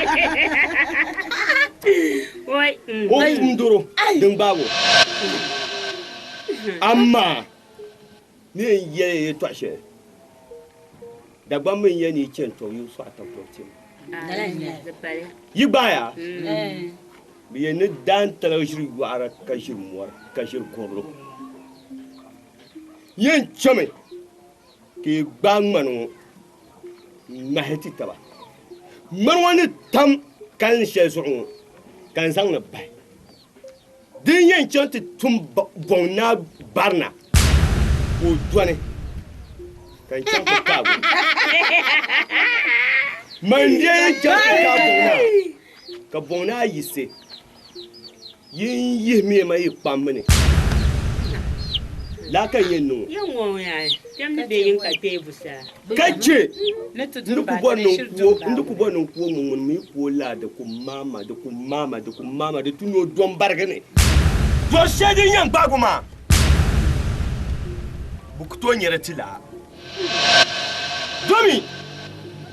[SPEAKER 7] Oi ndoro dan bawo amma ne ye to ashe da gban min ye ni chen to yu so atapoti yi baya biye ne dan tala shiri wara kashir muwar kashir korlo yen chame ke bang manu maheti taba manwani tam kan shesu kan sang na bai din yen chanti tum bona barna o duane kan chanti kabu man yen chanti ka bona yise yin me mai pamne la kan yin no
[SPEAKER 14] yan wo ya tem de yin ka te busa
[SPEAKER 7] kace ndu ku bonon ku mun mi ko la da ku mama da tuno don bargane to shedin yan baguma bu to nyere tila domi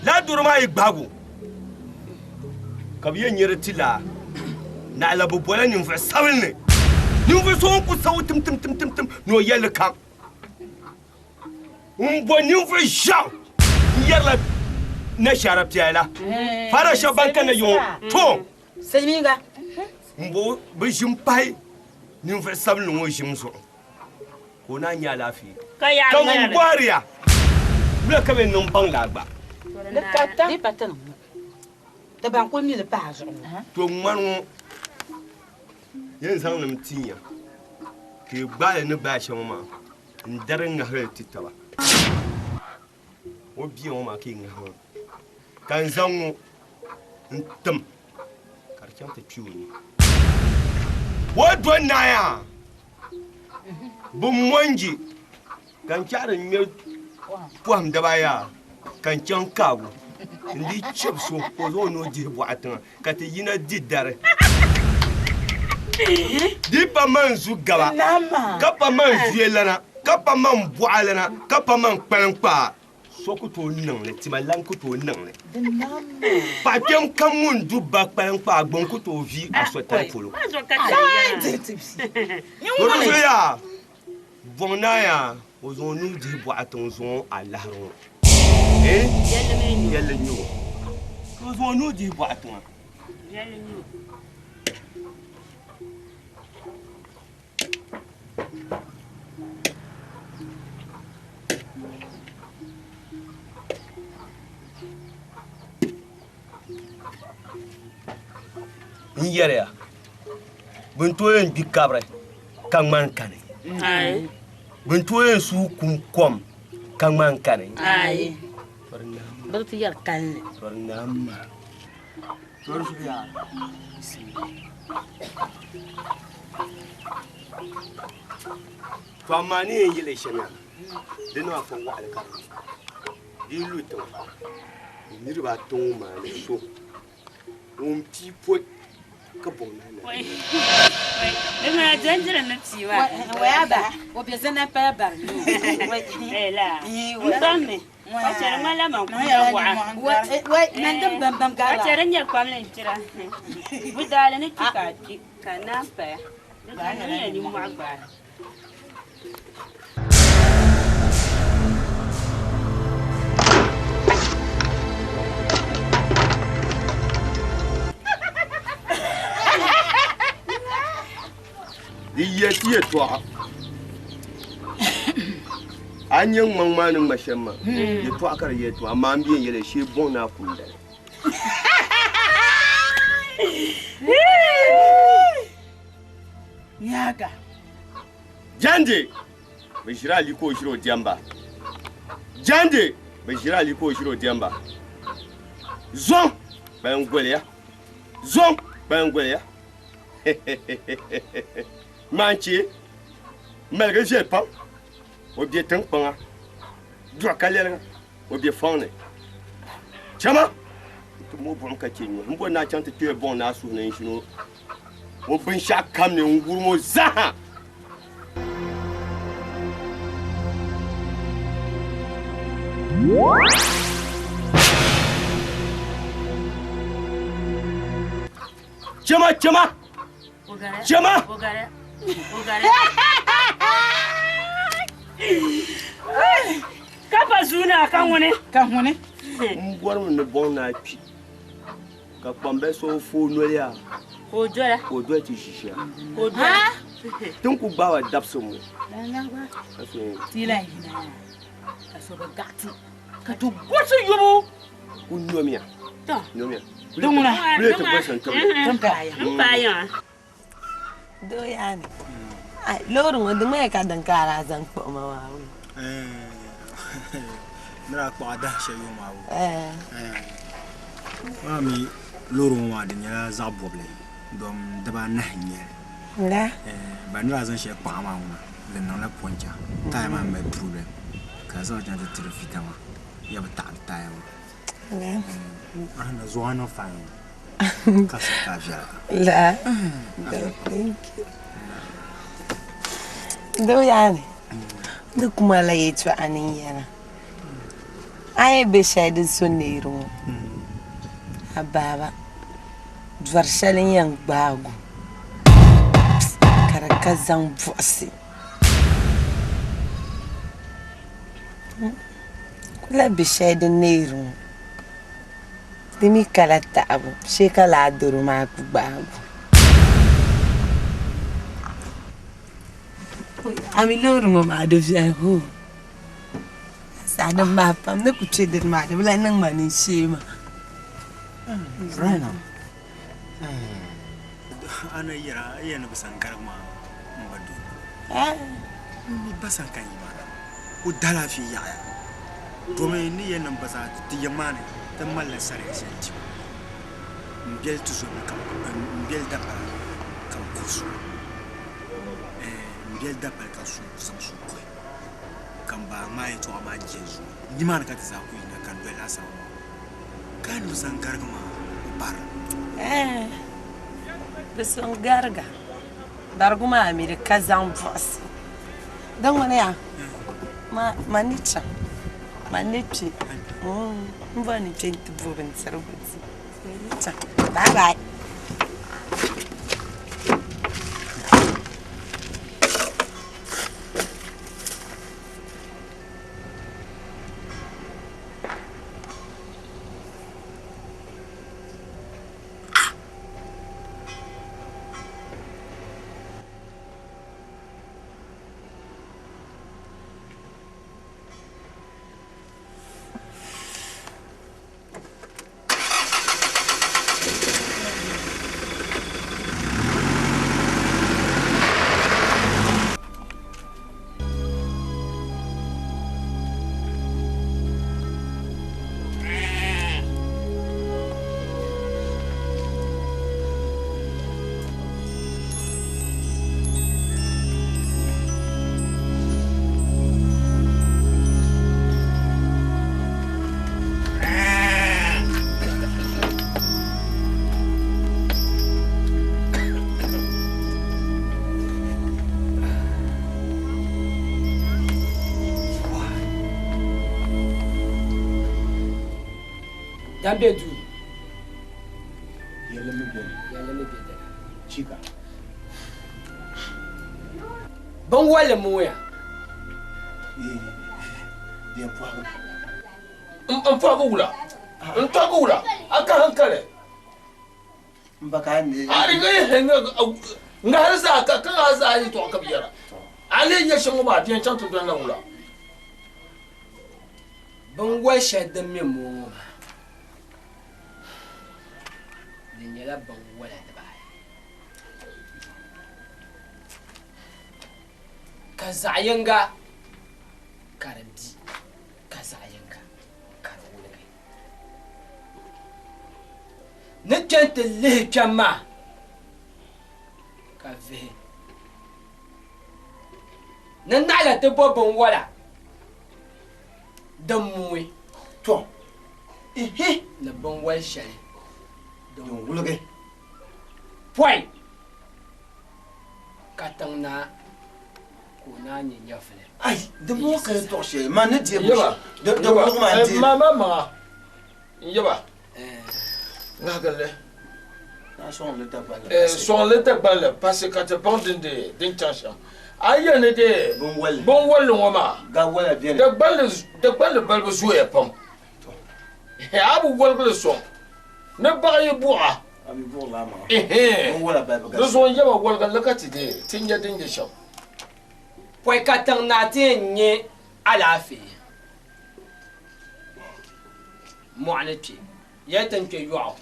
[SPEAKER 7] la durma igbagu kabiyen nyere tila na alabu bola nin fa sawne nin fa so ku saw tim no yel kan bo nin fa shaw yalla na sharab tiala fara shaban kana yo to
[SPEAKER 15] seminga
[SPEAKER 7] mbo be jimpai nin fa sabnu mo jimso ko na nya lafi kan gwariya bla ka ben non banga gba
[SPEAKER 15] le kata di patana da ban ko mi le page
[SPEAKER 7] to manu yen sang nam tinya ke gba ne ba shama ndaren na hare titaba
[SPEAKER 16] o bi o ma ki nga kan zango ntam karcham te piuni wo do na ya bu monji kan chara nye pom da baya kan chan kawo ndi chepso ko zo no di boatan ka te yina didare di pa man zu gaba ka pa man vielana ka pa man boalana ka pa man kpankpa soku to nan le ti malan ku to nan le pa kem kamun du ba kpankpa gbon ku to vi asota polo ko ya bona ya ozo nu di boatan zo alahro yalla ñu ozo nu di boatan yalla ñu Nigeria buntoyen bi kabre kangman kane ai buntoyen su kunkom kangman kane ai berarti ya kan bernama terus ya famani yele shema deno afo wa ka di luto ni riba ton ma le so un petit peu ka bona na
[SPEAKER 14] le ma janjira na tiwa
[SPEAKER 15] wa ba o be zana pa ba
[SPEAKER 14] la ndame wa chere mala ma ku wa
[SPEAKER 15] nandam bam bam gala
[SPEAKER 14] wa chere nya kwam le tira budala ne tika kana pa ne ni mu agba
[SPEAKER 16] Iya toi. Anyang mangmanang masyama. Ye toi kar ye toi mambien yele she bon na kunda.
[SPEAKER 15] Nyaga.
[SPEAKER 16] Jande. Bishira liko shiro diamba. Jande. Bishira liko shiro diamba. Zon. Bangwelea. Zon. Bangwelea. Manchi, malgré j'ai pas, au bien tant pas, doit caler, au bien fondé. Chama, tout le monde peut continuer. On peut n'attendre que bon à souvenir chez nous. On peut chaque camion, on gourmand zaha. Chama, chama. Chama.
[SPEAKER 14] Kapa zuna kan woni
[SPEAKER 16] ngwarum ne bon na pi ka pambe so fo no ya
[SPEAKER 14] o dola
[SPEAKER 16] ti shisha
[SPEAKER 14] o dola
[SPEAKER 16] tun ku ba wa dapso mu
[SPEAKER 15] tila ina ka so ba gati ka to gosu yubu
[SPEAKER 16] ku nomia
[SPEAKER 14] to
[SPEAKER 16] nomia
[SPEAKER 15] dunguna
[SPEAKER 16] le te bosan
[SPEAKER 14] tambaya
[SPEAKER 6] do yani ai lorun wanda mai ka dan kara zan ko ma wawo
[SPEAKER 1] mira kwa da she yo mawo mami lorun wa de nya za boble dom daba na nya
[SPEAKER 6] la
[SPEAKER 1] ba nira zan she kwa ma una le nan la ponja ta ma me problem ka zo jan de trafika ma ya ba ta ta ya
[SPEAKER 6] la
[SPEAKER 1] ana zo ana fa ka sa ka ja
[SPEAKER 6] la do yani duk kuma la yetu anin yana ai be shaidin sonero ababa dvarshalin yan gbago karakazan vosi kula be shaidin nero dimi kala tabu shekala duru ma gbago amiloro ma do via ho sana mapa ne kuchede ma de bla nang mani shema
[SPEAKER 1] rana ana yara yana bisan karma mbadu mi basan kan yi ma o dala fi ya domin ni yan nan ba za ta yamane ta mallan sare shanti mbel tu so kam mbel da ba kam kursu mbel da ba ka su sam su ko kan ba mai to ma jesu ni man ka ta za ku ina kan bela sa kan mu san gargama bar
[SPEAKER 6] bisan garga darguma amerika zan voice dan wani ya manicha manichi mbani gente boben sarbuzi manicha bye bye
[SPEAKER 8] Dambe du.
[SPEAKER 7] Yalla mi bele. Chika.
[SPEAKER 8] Ban wala moya.
[SPEAKER 7] Dia puaga.
[SPEAKER 9] Puaga wula. Puaga wula. Aka hankale.
[SPEAKER 7] Mbaka ne.
[SPEAKER 9] Ari ga nga har za ka kan za yi to ka biyara. Ale ya shin ma tiyan can to dan wula.
[SPEAKER 8] Ban wa shaddan me mo. Nyela ban wala da bai ka zayanga karanti ka zayanga karwule kai nake le kama ka ve nan nala ta bobon wala dan muwe
[SPEAKER 7] to
[SPEAKER 8] na ban wal shari
[SPEAKER 7] don wulge
[SPEAKER 8] poi katangna kuna nyinya fele
[SPEAKER 7] ai de mo ka to she man ne die
[SPEAKER 9] yaba
[SPEAKER 7] de mo ma die
[SPEAKER 9] mama yaba ngagale
[SPEAKER 7] na son le tabal
[SPEAKER 9] son le tabal parce que te bande de chancham ayene de bon wal ngoma
[SPEAKER 7] ga wala bien
[SPEAKER 9] de bal jouer pom abu wal son ne baye bu'a
[SPEAKER 7] ami bo la ma
[SPEAKER 9] wala ba ba zo yaba wal ga lakati de tinja dinje shaw
[SPEAKER 8] poi katangna tinye alafi mu'anati ya tanke yu'aw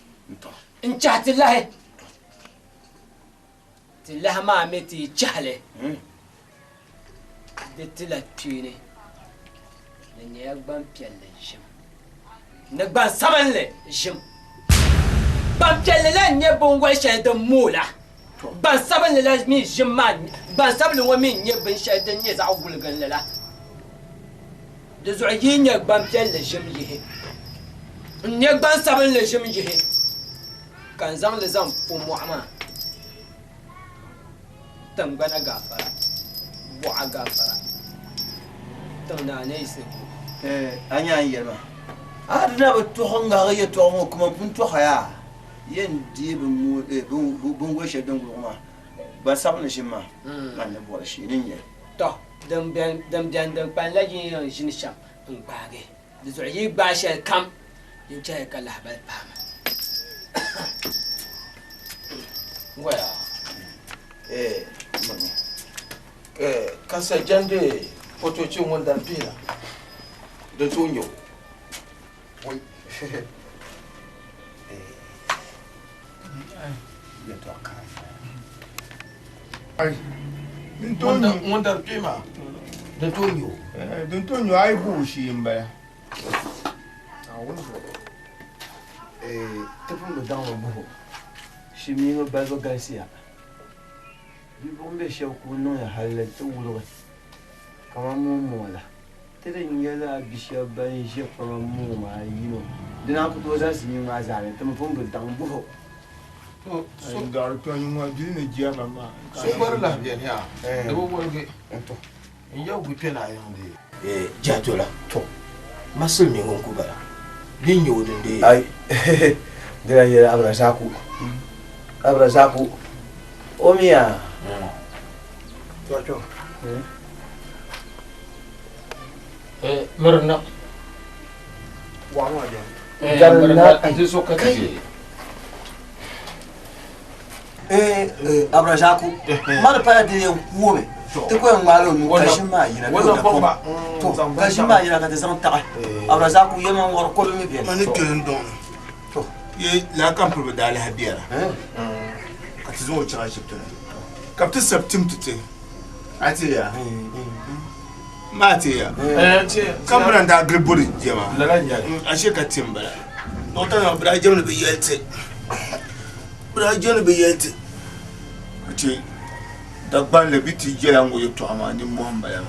[SPEAKER 8] in chati lahi tilah ma meti chahle de tilatine ne yagban pialle shim ne gban sabanle shim ban pelle la nye bon wa sha da mola ban saban la mi jimman ban saban wa mi nye ban sha da nye za wulgan la da zuyi nye ban pelle jim yihe nye ban saban la jim yihe kan zan le zan fu mu'ama tambana gafara bu'a gafara tana ne sai
[SPEAKER 7] anya yelma adna ba to honga ga to mo kuma pun to haya yen die bon weshe don goma ba sabna shima man ne bo shi nin ye
[SPEAKER 8] to dam dan pan la yin shin sham in bage da zuyi ba shi kam yin ta ka lahbal fama
[SPEAKER 9] waya mama kasa jande fotoci wanda pila da tonyo wai
[SPEAKER 13] ai
[SPEAKER 9] wanda pima da tonyo
[SPEAKER 13] don tonyo ai bu shi mbaya
[SPEAKER 3] Tepun be dawo bo. Shimi no ba go gaisia. Bi bombe she ko no ya halle to wulo. Kama mo la. Tere nyela bisha ban je kama mo ma yino. Dina ko to za si ma za ne temu bombe dawo bo.
[SPEAKER 13] So gar to nyuma bi ne jia mama.
[SPEAKER 3] So bar la bien ya.
[SPEAKER 13] Do bo ge.
[SPEAKER 3] To. Iya gu pena yande. Jatola to. Masul mi ngon ku bara. Din yodin de. Ai. Dira yera abrasaku. Abrasaku. Omia.
[SPEAKER 13] To.
[SPEAKER 9] Murna.
[SPEAKER 13] Wa ma ja.
[SPEAKER 9] Murna aje so ka ji.
[SPEAKER 3] Abrasaku. Mar pa de yan kuome. Te ko ngalo nu kashima yina.
[SPEAKER 9] Wala bomba.
[SPEAKER 3] To kashima yina ka te san ta. Abrasaku yema ngor ko mi bien.
[SPEAKER 13] Mani ken don. To. Ye la kan pour dale habiara. Ka ti zo chira chipto. Kapte septim tute. Ati ya. Mati ya. Kamran da griburi jema.
[SPEAKER 9] La nya.
[SPEAKER 13] Ashe ka timbara. Ota na bra jema be yelte. Bra jema be yelte. Ati dagban le biti jela ngo yoto amani muhamba ya.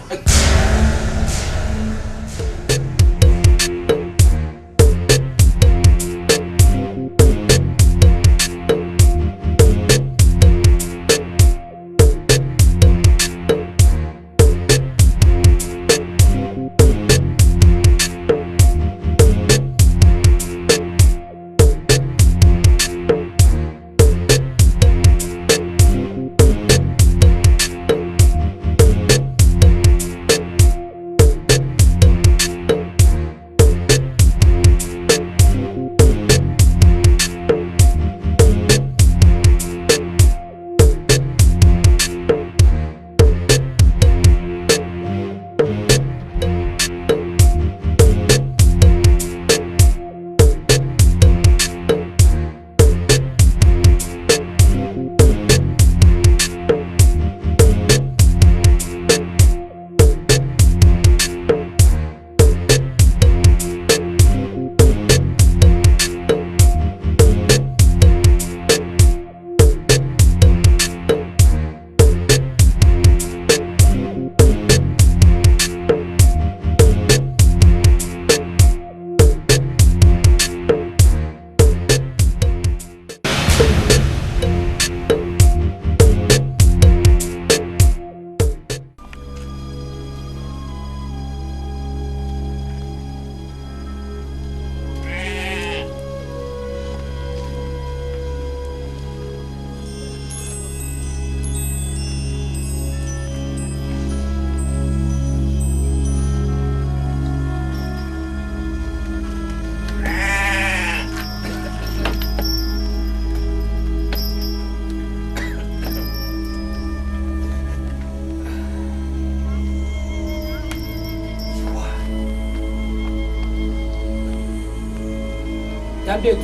[SPEAKER 8] Tablet.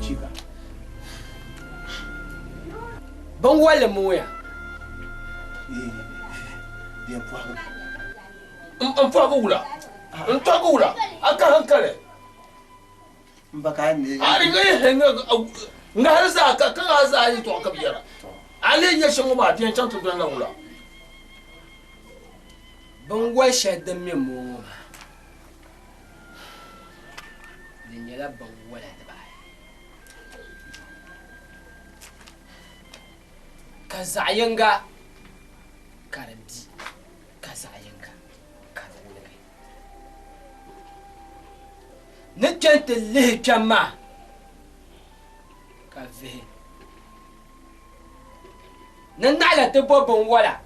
[SPEAKER 3] Chica.
[SPEAKER 8] Bon wala mo ya.
[SPEAKER 3] Bien poire.
[SPEAKER 9] Mfago wula. Ntago wula. Aka hankale.
[SPEAKER 3] Mbaka ne.
[SPEAKER 9] Ari ga henga nga harza ka kan harza yi to ka biyara. Ale nya shango ma bien chanto ga wula.
[SPEAKER 8] Bon wa shadda me mo. Nyala ban wala da bai ka zayanga karambi ka zayanga ka wala kai ne kente le kama ka ve nan nala te bobon wala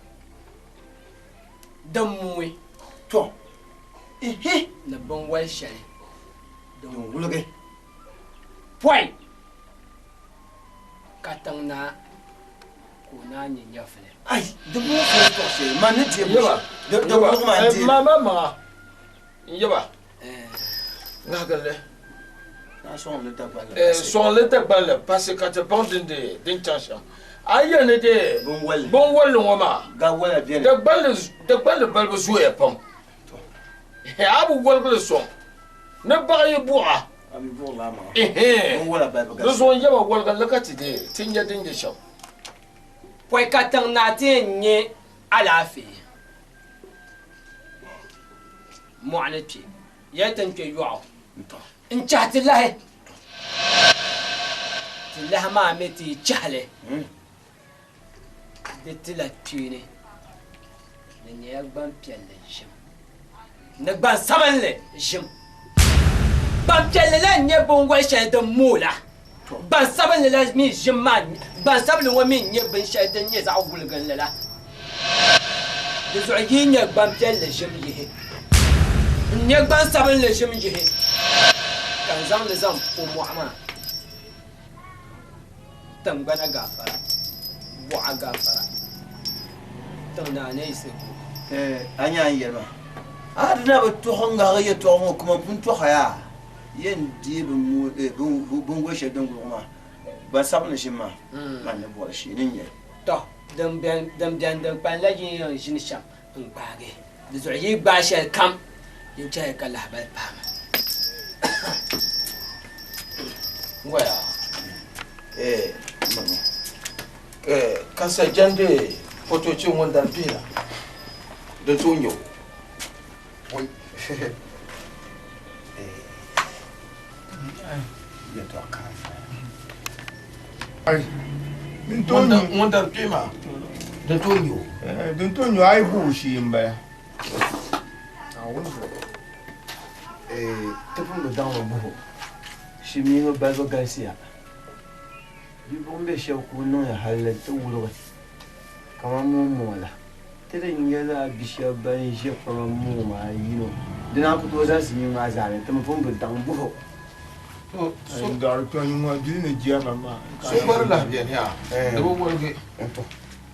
[SPEAKER 8] dan muwe
[SPEAKER 3] to
[SPEAKER 8] na ban wal shari
[SPEAKER 3] donc wuloge
[SPEAKER 8] point katangna kuna nyinya fele
[SPEAKER 3] ai de mo ko se man ti de mo ma ti
[SPEAKER 9] mama yeba ngagale
[SPEAKER 3] na son le tabale
[SPEAKER 9] son le tabale parce que te bande de d'intention Aya ne de bon wallo ngoma
[SPEAKER 13] ga wala bien
[SPEAKER 9] da balbu zuwa pam abu walbu so na baye bu'a
[SPEAKER 13] abi bo la ma
[SPEAKER 9] bon
[SPEAKER 13] wala ba ga
[SPEAKER 9] da so yaba walga lakati de tinya dinje shaw
[SPEAKER 8] Poi katan na tinye alafi. Mu'anati ya tanke yu'u. In chati lahi. Tilaha ma meti chahle. De tilat tune. Ne yagban pialle jim. Ne gban sabanle jim. Ban pialle la nye bongwa shayda mula. Ban sabanle la mi jim man. Ban sabanle wa min nye ban shayda nye za wulgan la. De zu'yi nye gban pialle jim yihe. Nye gban sabanle jim yihe. Kan zam le zam o mu'ama. Tambana gafara. Bu'a gafara. Tanda ne ise ko.
[SPEAKER 3] Anya yelma. Adna ba to honga ga ya to mo kuma bun to haya. Yen di bu bun go shedan guruma. Ba sabna shima. Man ne bo shi nin ye.
[SPEAKER 8] To dam bian da pan la yin shin sham. In bage. Da zu'yi ba shi kam. Yin cha ka lahbal pam.
[SPEAKER 3] Waya. Mama. Kasa jande fotocin wanda bila da tonyo. Wai. Ya to ka.
[SPEAKER 13] Ai. Min tonyo
[SPEAKER 3] wanda pima da tonyo.
[SPEAKER 13] Din tonyo ai bu shi in baya.
[SPEAKER 3] Tafin da dawo buhu. Shi mi no ba zo Garcia. Yi bon be shi ku no ya halle to wuro. Kama mu mola. Tirin yala bishiya ban shi kama mu ma yi no. Dina ku to za su yi ma zane ta mu fun dan buhu.
[SPEAKER 13] So gar to yi ma bi ne jiya mama.
[SPEAKER 3] So bar la bien ya. Da bo wolge. To.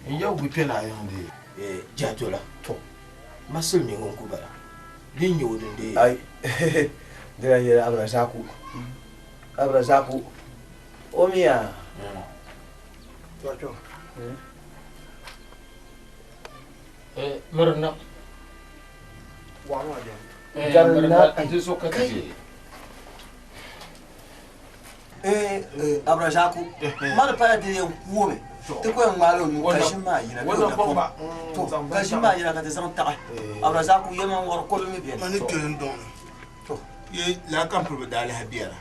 [SPEAKER 3] In yau gu pela yande. Jatola. To. Masul mi ngon ku bara. Din yo din de. Ai. Dira yela abrasaku. Abrasaku. Omia.
[SPEAKER 9] To. Murna.
[SPEAKER 3] Wama de.
[SPEAKER 9] Jarna ati so ka ji.
[SPEAKER 3] Abrasaku. Mara pa de kuome. Te ko ngalo nu kashima yina.
[SPEAKER 9] Wannan bomba.
[SPEAKER 3] To kashima yina ka te san ta. Abrasaku yema ngor ko mi bien.
[SPEAKER 13] Mani ken don. To ye la kan pro dal habiyara.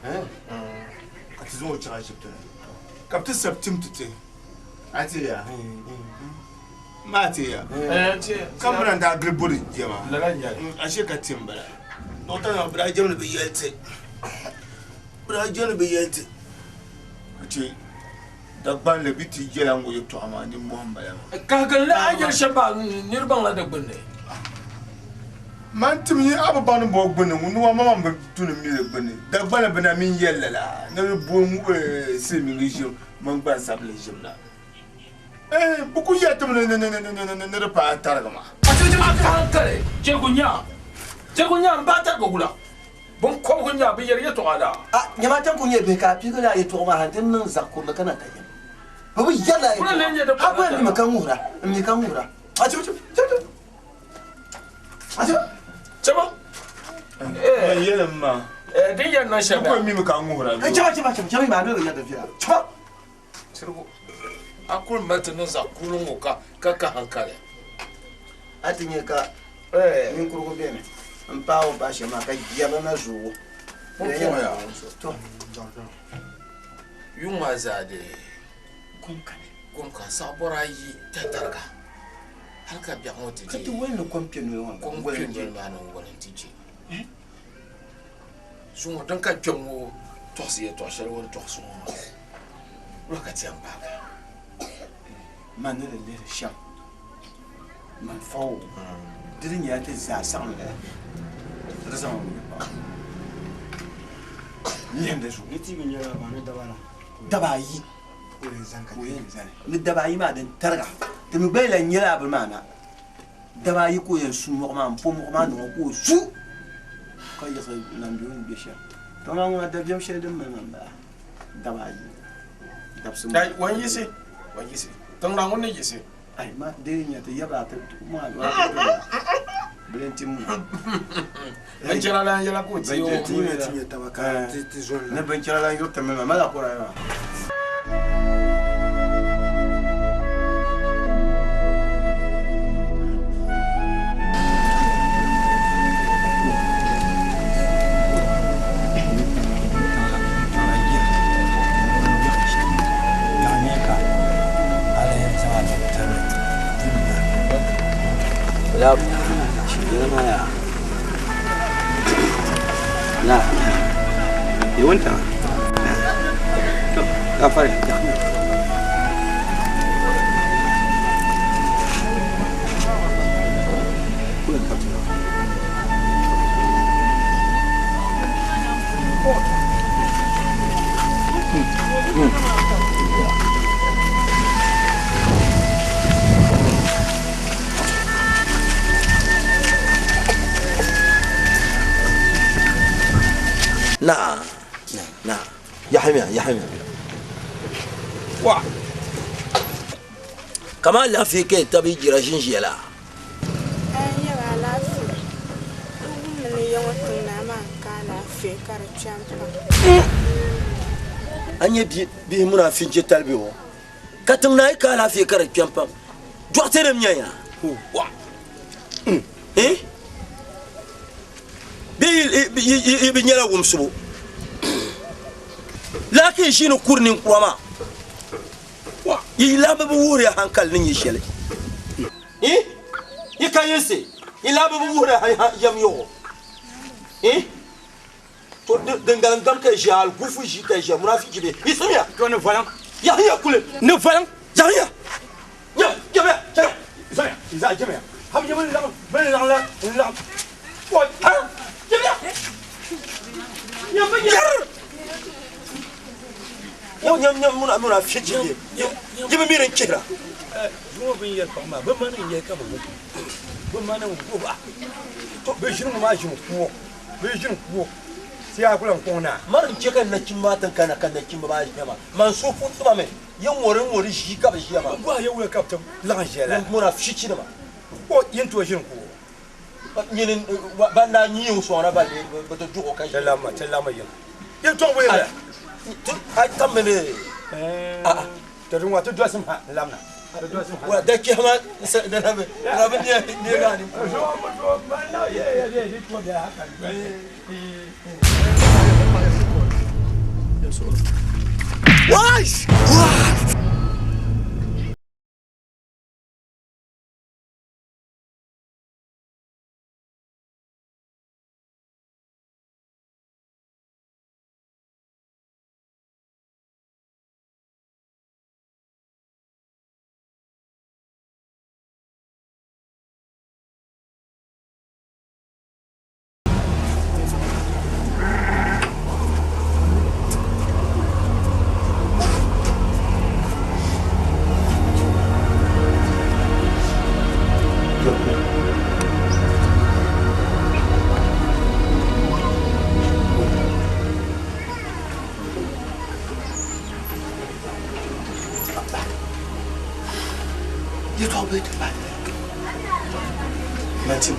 [SPEAKER 13] Ati zo chira chipta. Kapte septim tete. Ati ya. Mati ya. Kamran da glibori jema. Ashe ka timbara. Nota na bra jema be yelte. Bra jema be yelte. Ati dagban le biti jela ngo yoto amani muhammad.
[SPEAKER 9] Ka ga la ajal shaba nirban la dagban ne.
[SPEAKER 13] Man timi ababan bo gbene nu wa mama be tunu mi le gbene. Dagban be na min yella la. Na bo semi region man gba sable jemna. Buku ya tum ne pa targama.
[SPEAKER 9] Ati ma kan kare. Jegunya ba ta go gula. Bon ko gunya bi yar yato ala.
[SPEAKER 3] Nyama tan kunye be ka fi kana yato ma hantin nan zakkur da kana kai. Babu yalla yato. Akwai mi kan mura. Mi kan mura. Ati.
[SPEAKER 9] Chama.
[SPEAKER 13] Yela ma.
[SPEAKER 9] Din yan nan shaba.
[SPEAKER 13] Akwai mi kan mura.
[SPEAKER 3] Chama ma no ya da fiya. Chama.
[SPEAKER 9] Sirgo. Akul maintenant zakuru ngoka kaka hankale.
[SPEAKER 3] Atinye ka min kurgo bene. Mpawo ba shema ka giaba na zuwo. To.
[SPEAKER 9] Yuma zade. Gonka sabora yi tatarga. Halka biya moti.
[SPEAKER 3] Kati wani kompion we wan.
[SPEAKER 9] Kompion je na no wonin tije. Sumo dan ka kyomo tosi to shel won tosi mo. Lokati am baga.
[SPEAKER 3] Man ne le sham. Man fawo. Dirin ya ta za san le. Da san ba. Ni hande su.
[SPEAKER 1] Ni ti bin yara ba ne dabara.
[SPEAKER 3] Dabayi.
[SPEAKER 1] Ko yin zanka.
[SPEAKER 3] Ni dabayi ma den targa. Te mi bayla nyela ba mana. Dabayi ko yen su mo ma po mo ma no ko su. Ka ya nan do ni besha. To ma ngona da jam shedin man ba. Dabayi.
[SPEAKER 9] Dai wan yisi.
[SPEAKER 12] wa yisi tang rango ne yisi
[SPEAKER 16] ai ma de nya te yaba ta ma Blentim.
[SPEAKER 12] Ben c'era la gliela cuzzi.
[SPEAKER 16] Ne ben c'era la io te me ma la pora.
[SPEAKER 3] Love. Jeremiah. Nah. You want to? Go for it. Nah. Ya Hamia. Wah. Kama la fi ke tabi jira jinjela.
[SPEAKER 4] Anya wala fi. Mun ne yawan tuna ma kana fi kar champa.
[SPEAKER 3] Anya bi muna fin je talbi wo. Katung nai kala fi kar champa. Doxtere mnyaya. Wah. Bi nyala wumsubu. Lakin shine kurnin kurama. Yi laba bu wuri hankal nin yi shele. Yi kayense. Yi laba bu wuri yam yo. To dangalan gam ka jal gufu ji ka jam munafiki be. Ismiya.
[SPEAKER 12] To ne volant.
[SPEAKER 3] Ya kule. Ne volant. Ya. Jamia.
[SPEAKER 12] Isa jamia. Ham jaman la. Ben la. What? Jamia.
[SPEAKER 3] Nyam muna fiji. Jibe miren kira.
[SPEAKER 12] Mo bin yer ma ba man yer ka ba. Ba man ko ba. To be shirin ma shi ko. Be shirin ko. Si a kulan kona.
[SPEAKER 3] Marin ke kan na kin matan kana kan na kin ba shi ma. Man so fu tuma me. Yan worin shi ka ba shi ma.
[SPEAKER 12] Ba ya wuya kaptan lan jela.
[SPEAKER 3] Muna fiji ma.
[SPEAKER 12] Ko yin to shirin ko.
[SPEAKER 3] Yin ba na ni yin so na ba ba to duko kan.
[SPEAKER 12] Tellama yin. Yin to wuya.
[SPEAKER 3] Ai tamene.
[SPEAKER 12] To rin wato dosim ha lamna.
[SPEAKER 3] Wa da ke ma da rabe ne ga ni.
[SPEAKER 12] Wash!
[SPEAKER 16] You told me to buy Matthew.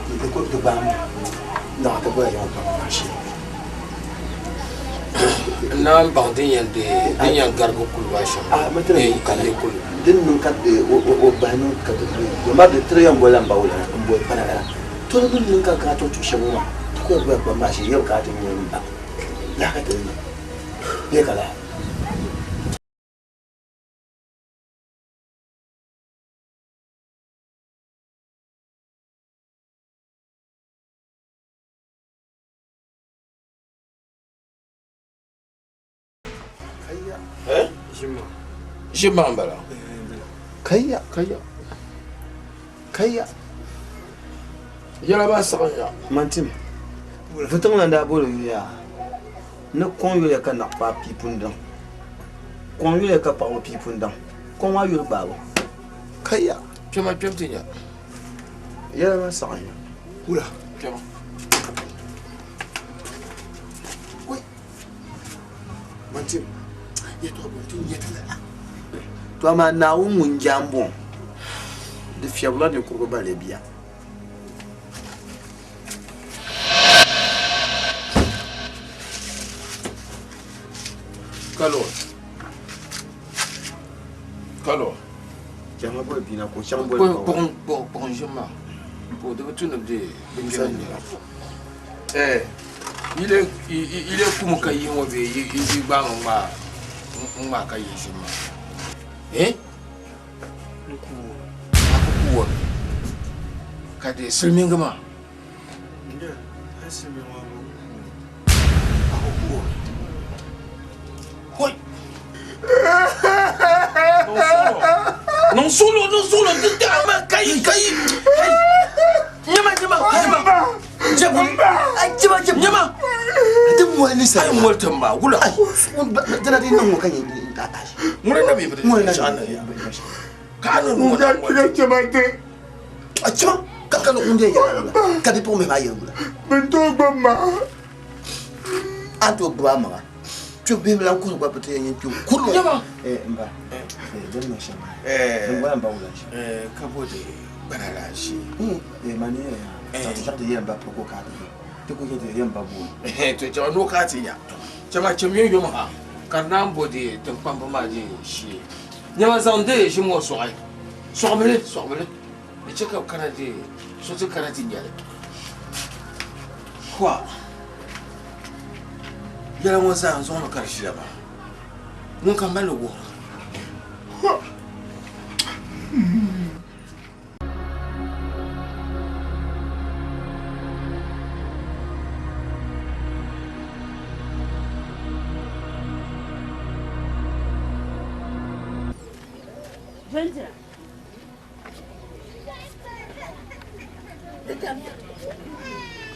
[SPEAKER 16] You go to Bam. No, the way you're
[SPEAKER 12] Nan bang din yan gargo kulwasha.
[SPEAKER 16] Matra kale kul. Din nun kat o banu kat. Yo ma de triangle amba wala mbo panala. To nun ka to shema. Ko ba ma shi yau ka tin yin ba. La ka tin. Ye kala.
[SPEAKER 12] Jima mbala.
[SPEAKER 16] Kaya.
[SPEAKER 12] Yala ba sakanya.
[SPEAKER 16] Mantim. Futang nanda bolo ya. Ne kon yo ka na pa pipundang. Kon yo ka pa o pipundang. Kon wa yo ba. Kaya.
[SPEAKER 12] Chama tinya.
[SPEAKER 16] Yala ba sakanya.
[SPEAKER 12] Ula. Chama.
[SPEAKER 3] bonti ye to bonti ye tala to ma na wo mun jambo de fiabla de ko ba le bia
[SPEAKER 9] Kalo
[SPEAKER 3] jama boy bina ko chambo
[SPEAKER 9] bon jama pour de tout ne de il est comme ka yi wo be yi ba ma ka yi jama aku ka de silminga ma
[SPEAKER 3] nda asilminga
[SPEAKER 9] aku hoi non solo dama kai nyama
[SPEAKER 3] adu ni sa
[SPEAKER 9] ai molta ma gula
[SPEAKER 3] dana din nan kan yin ta tashi
[SPEAKER 9] mure na be
[SPEAKER 3] mure na
[SPEAKER 9] ka no
[SPEAKER 3] mu da jama te acha ka no unde ya ka di po me ba yula bento gbama anto gbama tu be la ko ba pete yin tu kulo
[SPEAKER 9] nyama
[SPEAKER 3] mba don no shama ngwa mba ula
[SPEAKER 9] ka bode banala shi
[SPEAKER 3] mani ta ta de yamba ko ka te ko je de yamba bu
[SPEAKER 9] to jawa no ka ti ya jama chemye yo ma karna bode tan pamba ma je shi nyama zande shi mo so ai so bele ni cheka kana de so te kana ti nyale kwa yala mo sa zo no karshe ba mun kan balo go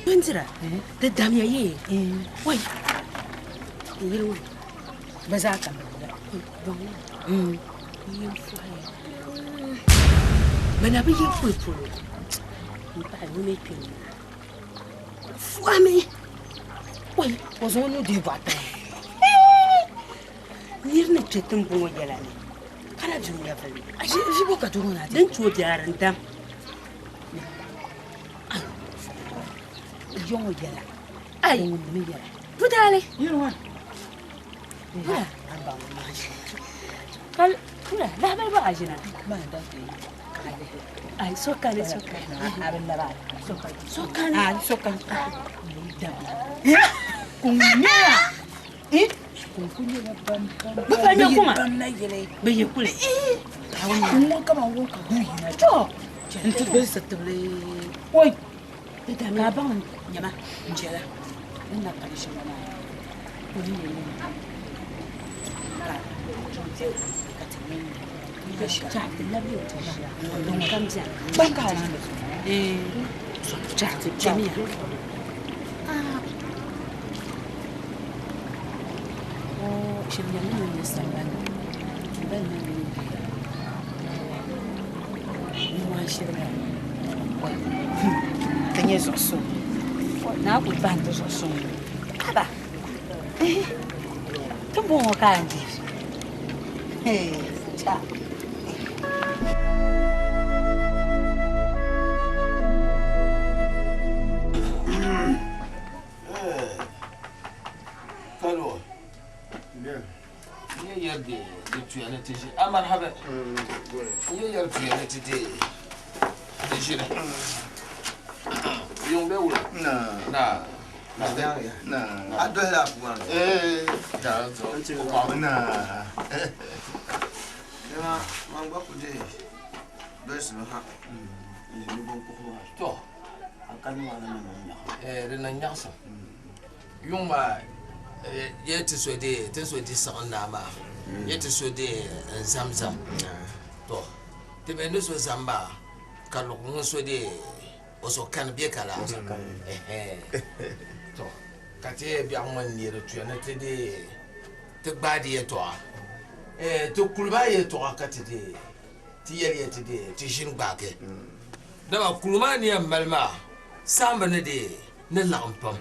[SPEAKER 14] Bendera, da damya ye. Wai. Yiro. Bazaka. Yin fuai. Mana bi yin fuai polo. Ba no me pin. Fuami. Wai, ozo no de bata. Nirne tetum bungo gelani. Kana dunya fali. Aji jibo ka tugona. Dan tuo jaran dam. Jongo jela. Ai, mi jela. Putale. You know what? Yeah, I'm bound to match. Kal, kula, la ba ba ajina. Ma da fi. Ai, so kale. Abin da ba. So kale. Ah, so kale. Kunya. Kun kunya ban. Ba fa nya kuma. Ban na jele. Be ye kule. Kun kama wo ka du hina. To. Gente be settle. Oi. Ka ban nyama njela nna parisha mama oni ni ka jonte katemeni ni besha chate labi otosha ndo kamza banga na so chate jamia shirya ni sambana mbana ni wa shirya tenye zoso na ku bando zoso aba tumbo kandi cha
[SPEAKER 9] kalo ye yarde de tuyana tiji amar habe ye yarde tuyana tiji tiji yung be wula na ado la kuwa da zo na ya mangwa kuje do su ha ni bon ko to akan wala na de na nyasa yung ma ye te so de sana ma ye te so de zamzam to te be no so zamba kalo ngo so de oso kan bie kala to kate bi amman ni re tuyana te de te gbadi ye to to kulba ye to akate de ti yeli te de ti shin gbake da kulma ni malma samba ne de ne lampam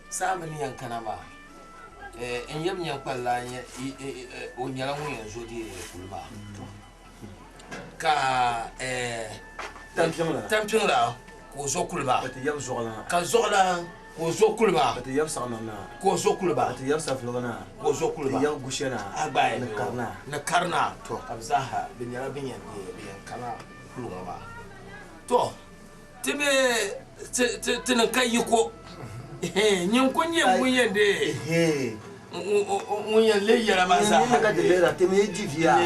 [SPEAKER 9] samba ni yankana ma
[SPEAKER 3] en yam nyam palla o nyala mu en jodi kulba ka tampingra ko zo kulba
[SPEAKER 10] yam zogla
[SPEAKER 3] ka zogla ko zo kulba
[SPEAKER 10] yam sanana
[SPEAKER 3] ko zo kulba
[SPEAKER 10] yam saflona
[SPEAKER 3] ko zo kulba
[SPEAKER 10] yam gushena
[SPEAKER 3] agba
[SPEAKER 10] na
[SPEAKER 3] karna to abzaha bin yara bin yan kana kulba to tibe tinan kai ko nyin kunye munye de munye le yara ma sa
[SPEAKER 10] ka de le teme divia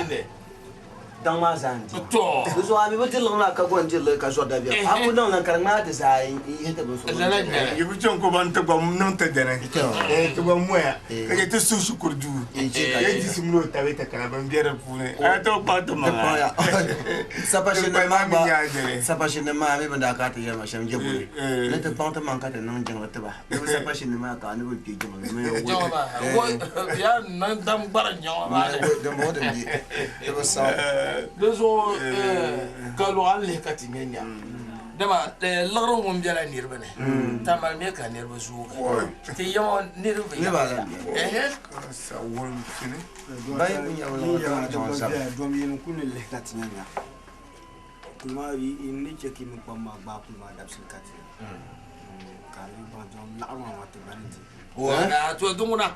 [SPEAKER 10] dans ma zandi
[SPEAKER 3] to
[SPEAKER 10] so abi botil na ka gon jil ka so da biya abu nan nan karna da sai yete bo so
[SPEAKER 13] yi bu jon ko ban ta bam non ta dana to bam moya ka te su su kurdu ye ji simno ta beta kana ban biara fune a to pa to ma
[SPEAKER 10] sapa shine ma me banda ka ta yama sham jebu ne te panta man ka ta non jeng ta ba ne sapa shine ma ka ne bo ti jeng me
[SPEAKER 3] wo ya nan dam bara nyawa ba
[SPEAKER 10] de mo de bi e bo sa
[SPEAKER 3] dezo kalu alle katingenya dama lagro mum jala nirbane tamal me ka nirba zuga te yamo nirba
[SPEAKER 10] ne ba
[SPEAKER 13] sa won fini
[SPEAKER 10] bay ni awla
[SPEAKER 1] to sa dom yin kun le katingenya kuma yi inni ke kimi pamma ba kuma da sun katingenya kali ba jom la'ama wata banti
[SPEAKER 3] wala to dumuna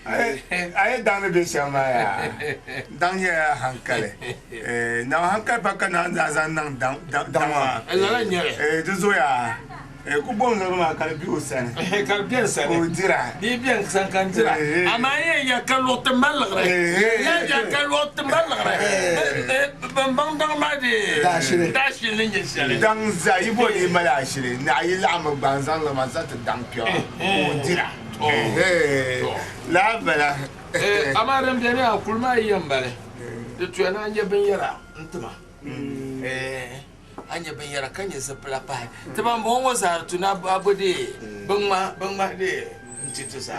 [SPEAKER 13] ay dana be shama ya dan ya hankale na hankale baka na zan nan dan wa
[SPEAKER 3] la nyere
[SPEAKER 13] duzo ya ku bon na ma kala bi osan
[SPEAKER 3] kala bi osan
[SPEAKER 13] o dira
[SPEAKER 3] bi bien san kan dira amaye ya kalo tamalgre ya kalo tamalgre bang dang ma de dashi linje shale
[SPEAKER 13] dan za ibo ni mala shire na yi la'ama banzan la ma za ta dan pyo o dira la bala
[SPEAKER 3] amaram de ne akulma yambale de tuana anje ben yara ntuma anje ben yara kanye sapla pa te ban bon wazar tuna abode bangma de ntito sa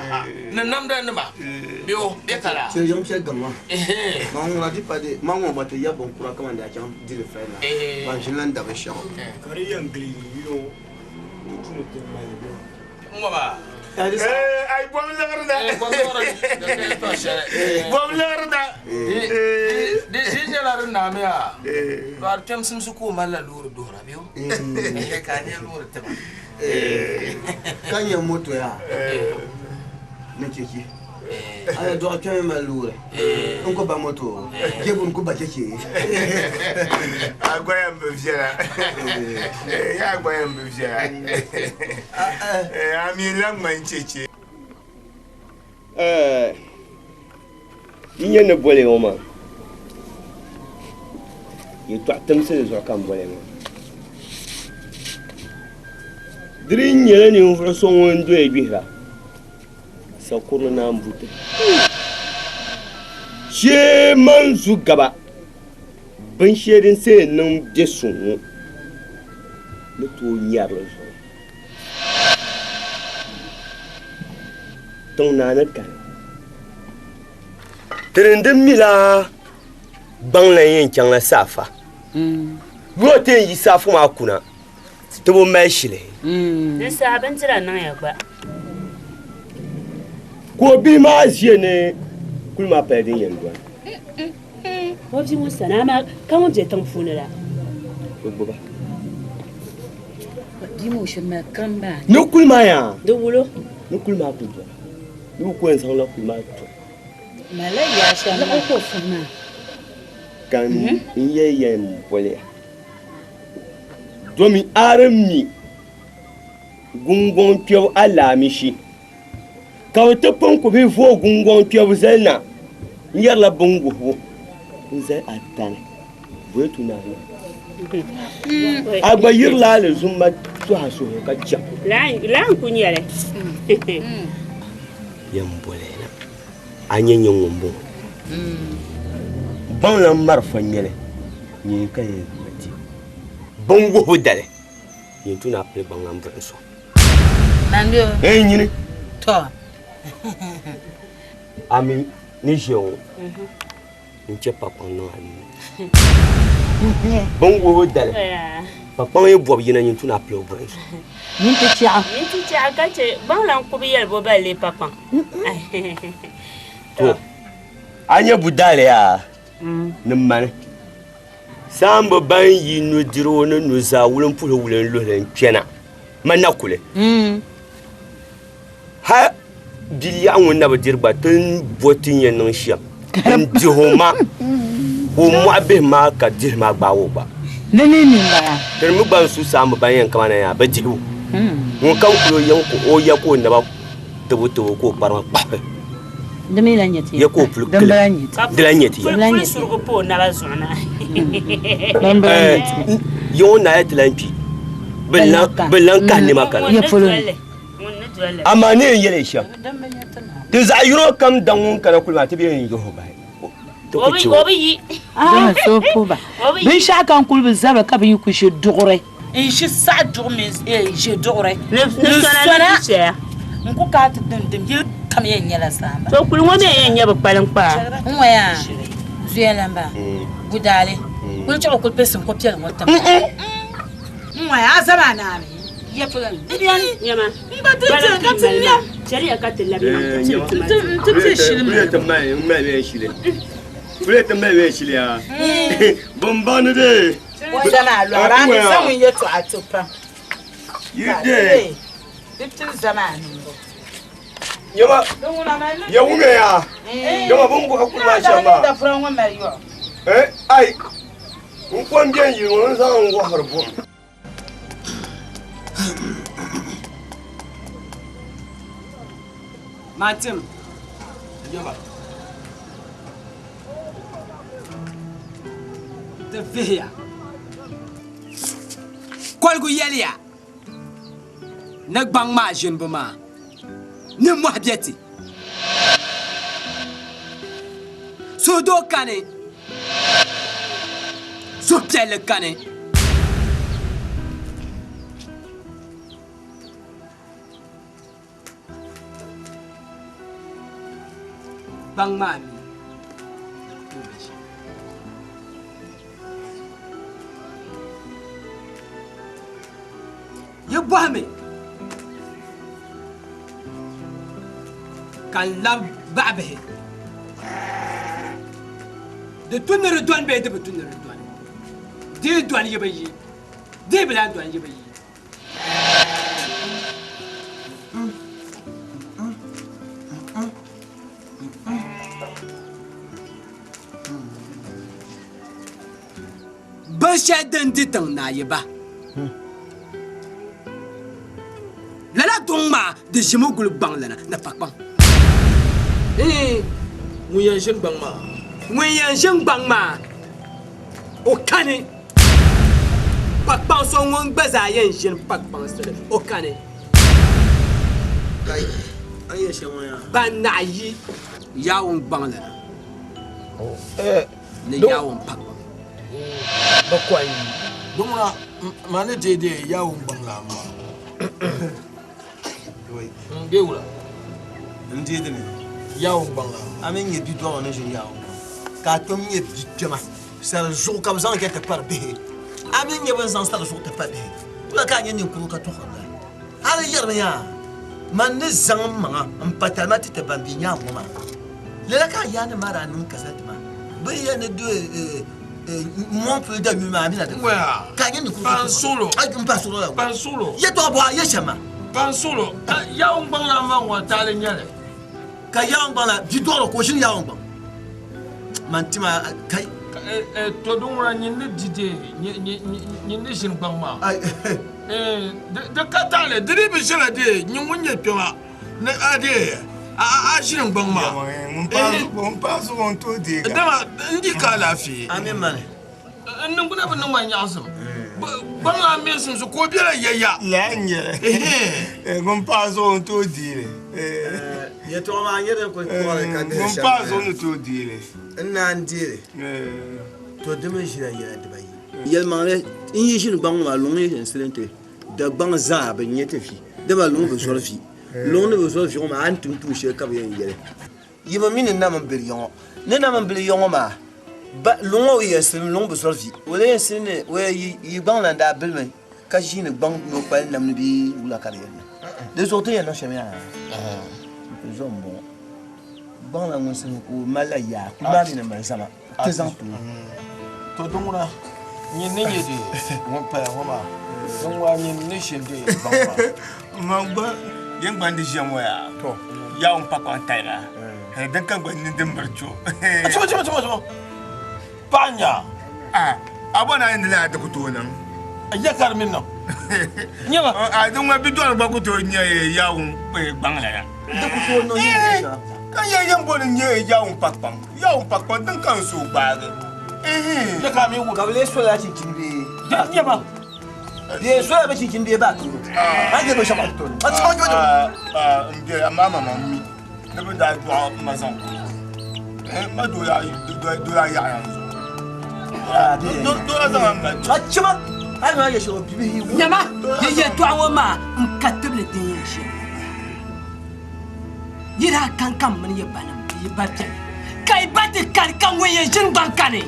[SPEAKER 3] na namda nima bio be kala
[SPEAKER 10] se yom che gamma non la di pa de mango ba te ya bon kura kama da kan dire fa na ban jinan da ba shaw
[SPEAKER 1] kari yangli yo tunu te mai bio
[SPEAKER 3] ngaba
[SPEAKER 13] ay bom lorda bom lorda
[SPEAKER 3] de jela na me ya bar tem sim su ko mala lor do rabio ka ne lor te ba
[SPEAKER 10] kanya moto ya na keke ala do ka me malure on ko ba moto je bun ko ba keke
[SPEAKER 13] agora me viera ya agora me viera ami la mancheche
[SPEAKER 16] inye ne bole oma yi to tamse zo kan bole ma drin yele ni mfra so won do e bihra sa kurna na mbute she man zu gaba ban shedin sai nan je sunu ne to nyar lo so ton na na kan trendem mila bangla yin changla safa wote yi safu ma kuna to bo mai shile
[SPEAKER 14] ne saban tira nan ya ba
[SPEAKER 16] ko bi ma je ne kulma perdin yin duan
[SPEAKER 14] wabi mo sanama kan je tan funira
[SPEAKER 16] goba
[SPEAKER 14] di mo shema kan ba
[SPEAKER 16] no kulma ya
[SPEAKER 14] do wulo
[SPEAKER 16] no kulma ku do no ko en san la kulma to
[SPEAKER 14] malaya sha na ko fuma
[SPEAKER 16] kan iye yen bole domi arami gungon pyo alamishi kawta pon ko bi fo gungon pyo zelna nyarla bungu ho nze atan wetu na agba yirla le zumba to haso ka ja
[SPEAKER 14] lan kunyere
[SPEAKER 16] yambole na anyenyo ngombo ban la marfa nyele ni kan mati bungu ho dale ni tuna ple bangam branso
[SPEAKER 15] Nambio.
[SPEAKER 16] nyini
[SPEAKER 15] To.
[SPEAKER 16] ami ni jeon nche papa no ani bungu ho dale Papa ye bob yina yin tuna plo boy.
[SPEAKER 14] Min ti cha ka che ban lan ko bi yel bo ba le papa.
[SPEAKER 16] To. Anya budale ya. Nimman. Samba ban yi no diro no no za wulun pulo wulun lo len kena. Manakule. Ha biliya wonna ba dirba tun botin yen non shia. Tun dihoma. O mo abe ma ka dihma gbawo ba.
[SPEAKER 15] Nene ni ba.
[SPEAKER 16] Ter mu ban su samba ban yan kamana ya ba jihu. Won kan ko yan ko o ya ko na ba to ko parma ba.
[SPEAKER 15] Demi la nyeti.
[SPEAKER 16] Ya ko plu kle. De la nyeti.
[SPEAKER 14] Plu sur ko na la zona.
[SPEAKER 16] Yo na et lampi. Belan kan ni makala.
[SPEAKER 15] Ya polo.
[SPEAKER 16] Amane yele sha. De za yuro kam dan kana kulma te biyan yo ba.
[SPEAKER 14] Obi.
[SPEAKER 15] Ah, so poba. Bin shaka kulbu zaba ka bin ku shi dugure.
[SPEAKER 14] In shi sa dugme je dugure.
[SPEAKER 15] Le sona. Nko ka ta dim je kam yen yela samba.
[SPEAKER 14] To kulmo be yen yaba palan pa.
[SPEAKER 15] Nwaya. Zuyelamba. Gudale. Kul cho kul pesin ko piel ngotam. Nwaya azama na mi. Ya fulan. Dibiani
[SPEAKER 14] yama.
[SPEAKER 15] Ngati ka tinya.
[SPEAKER 14] Chari akatela bi.
[SPEAKER 15] Tumse shilim.
[SPEAKER 16] Fule ta mai we shile ya. Bombano de.
[SPEAKER 15] Wajana lo ran samun yeto atopa.
[SPEAKER 16] Yide.
[SPEAKER 15] Bitin zamani.
[SPEAKER 16] Yama. Ya wume ya. Yama bungu akuma shamba.
[SPEAKER 15] Da furan wa mariyo.
[SPEAKER 16] Ai. Un kwan gen yi won san go harbo.
[SPEAKER 5] Matim. Yaba. De via. Kolgu yelia. Nak bang ma jeune bama. Ne mo bieti. So do kane. So piel kane. Bang mami. You buy me. Can love Babe. The tuner douane be de tuner douane. De douane yebayi. De blan douane yebayi. Ba shadan ditang na yeba. Lala dongma de jimogul bang lana na pakpang.
[SPEAKER 3] Nguyen shin bang ma.
[SPEAKER 5] Nguyen shin bang ma. O kane. Pakpang so ngon baza yen shin pakpang sele. O kane.
[SPEAKER 3] Kai. Aye shawaya.
[SPEAKER 5] Ban na yi yawon bang lana. Ne yawon pakpang.
[SPEAKER 3] Bakwai. Bumra mane dede yawon bang la ma. Gewula.
[SPEAKER 10] Ndede ne.
[SPEAKER 3] Yawon bang la. Amen ye bi do on je yawon. Ka tom ye bi jama. Sar zo kam zan ke te par be. Amen ye ban zan star zo te par be. Kula ka nyen ko ka to khanda. Ala yerna ya. Man ne zan ma am patamati te bambi nya mo ma. Lela ka ya ne mara nun kasatma. Be ya ne do mon peu de muma mi la.
[SPEAKER 9] Ouais.
[SPEAKER 3] Ka nyen ko.
[SPEAKER 9] Pan solo.
[SPEAKER 3] Ay kum pa solo la.
[SPEAKER 9] Pan solo.
[SPEAKER 3] Ye to bo ye chama.
[SPEAKER 9] Pan solo. Yawon bang la ma wa tale nyale.
[SPEAKER 3] Ka yawon bang la bidoro ko shin yawon bang. Mantima kai
[SPEAKER 9] to don ra nyin ne dide nyin ne shin bang ma. De katale de bi shela de nyin wonye pema ne ade a shin bang ma.
[SPEAKER 13] Mon pas on to de.
[SPEAKER 9] Dama ndi ka lafi.
[SPEAKER 3] Amen man.
[SPEAKER 9] Nan kuna ban nan wanya asum. Bang la me sun so ko biela yaya.
[SPEAKER 13] La nye. Mon pas on to de.
[SPEAKER 3] Ye to ma nyere ko ka de.
[SPEAKER 13] Mon pas on to de.
[SPEAKER 3] Na ndire. To de me jira ya de bayi. Yel mangre in yi shin bang ma long yi incidente. Da bang za ba nyete fi. De ba long be so fi. Long ne be so fi ma antum tu she ka ba yen yele. Yima min na man bil yon. Ne na man bil yon ma. ba longo yesin long bu solvi wala yesin ne we yi bang la da bilme ka jine bang no pa nam bi wala carrière des autres ya no chemia zombo bang la mo sin ko malaya ku mari na man sama tezantu
[SPEAKER 12] to dongura ni ne yede mo pa ho ba dongwa ni ne shende bang
[SPEAKER 13] Mangba yang bandi jamo ya. To. Ya un pa kontaina. Dan kan gwan nin dimbarcho.
[SPEAKER 12] Chuma. Panya.
[SPEAKER 13] Abona indila da kuto nan.
[SPEAKER 12] Ya karmin nan. Nyama.
[SPEAKER 13] Dun wa bidon ba kuto nya ya un bangla ya.
[SPEAKER 3] Da kuto no ni.
[SPEAKER 13] Kan ya yan bonin nya ya un pakpang. Ya un pakpang dan kan su ba ga.
[SPEAKER 12] Ya kami wu
[SPEAKER 3] ka bele so la cikin bi.
[SPEAKER 12] Nyama.
[SPEAKER 3] Bien sûr, avec qui me bat. Ah, je vais changer ton.
[SPEAKER 13] Maman, mamie. Ne me donne pas ma zone. Ma doula ya. Doula zama.
[SPEAKER 3] Chama. Ah, non, il y a sur bibi.
[SPEAKER 5] Nyama, il y a toi ou ma, un catable de yéchi. Il y a cancam, il y a banam, il y a batte. Kai batte cancam, oui, il y a jeune bancane.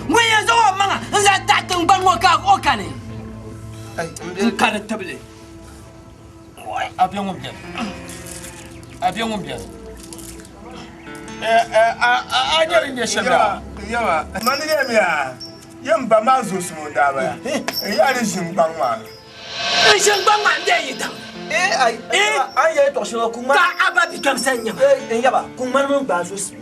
[SPEAKER 5] Oui, il y a un man, il y a tête un bon waka au cane. Un caractable.
[SPEAKER 12] Avion bien. Avion bien. Ajarin shaba.
[SPEAKER 13] Yawa, manige miya. Yan ba ma zo su mun da ba. Ya ri shin ban ma.
[SPEAKER 5] Shin ban ma da yi dan.
[SPEAKER 3] Ai ya to shi kuma.
[SPEAKER 5] Ka ababi kam sanya.
[SPEAKER 3] Yaba, kuma mun ba zo su.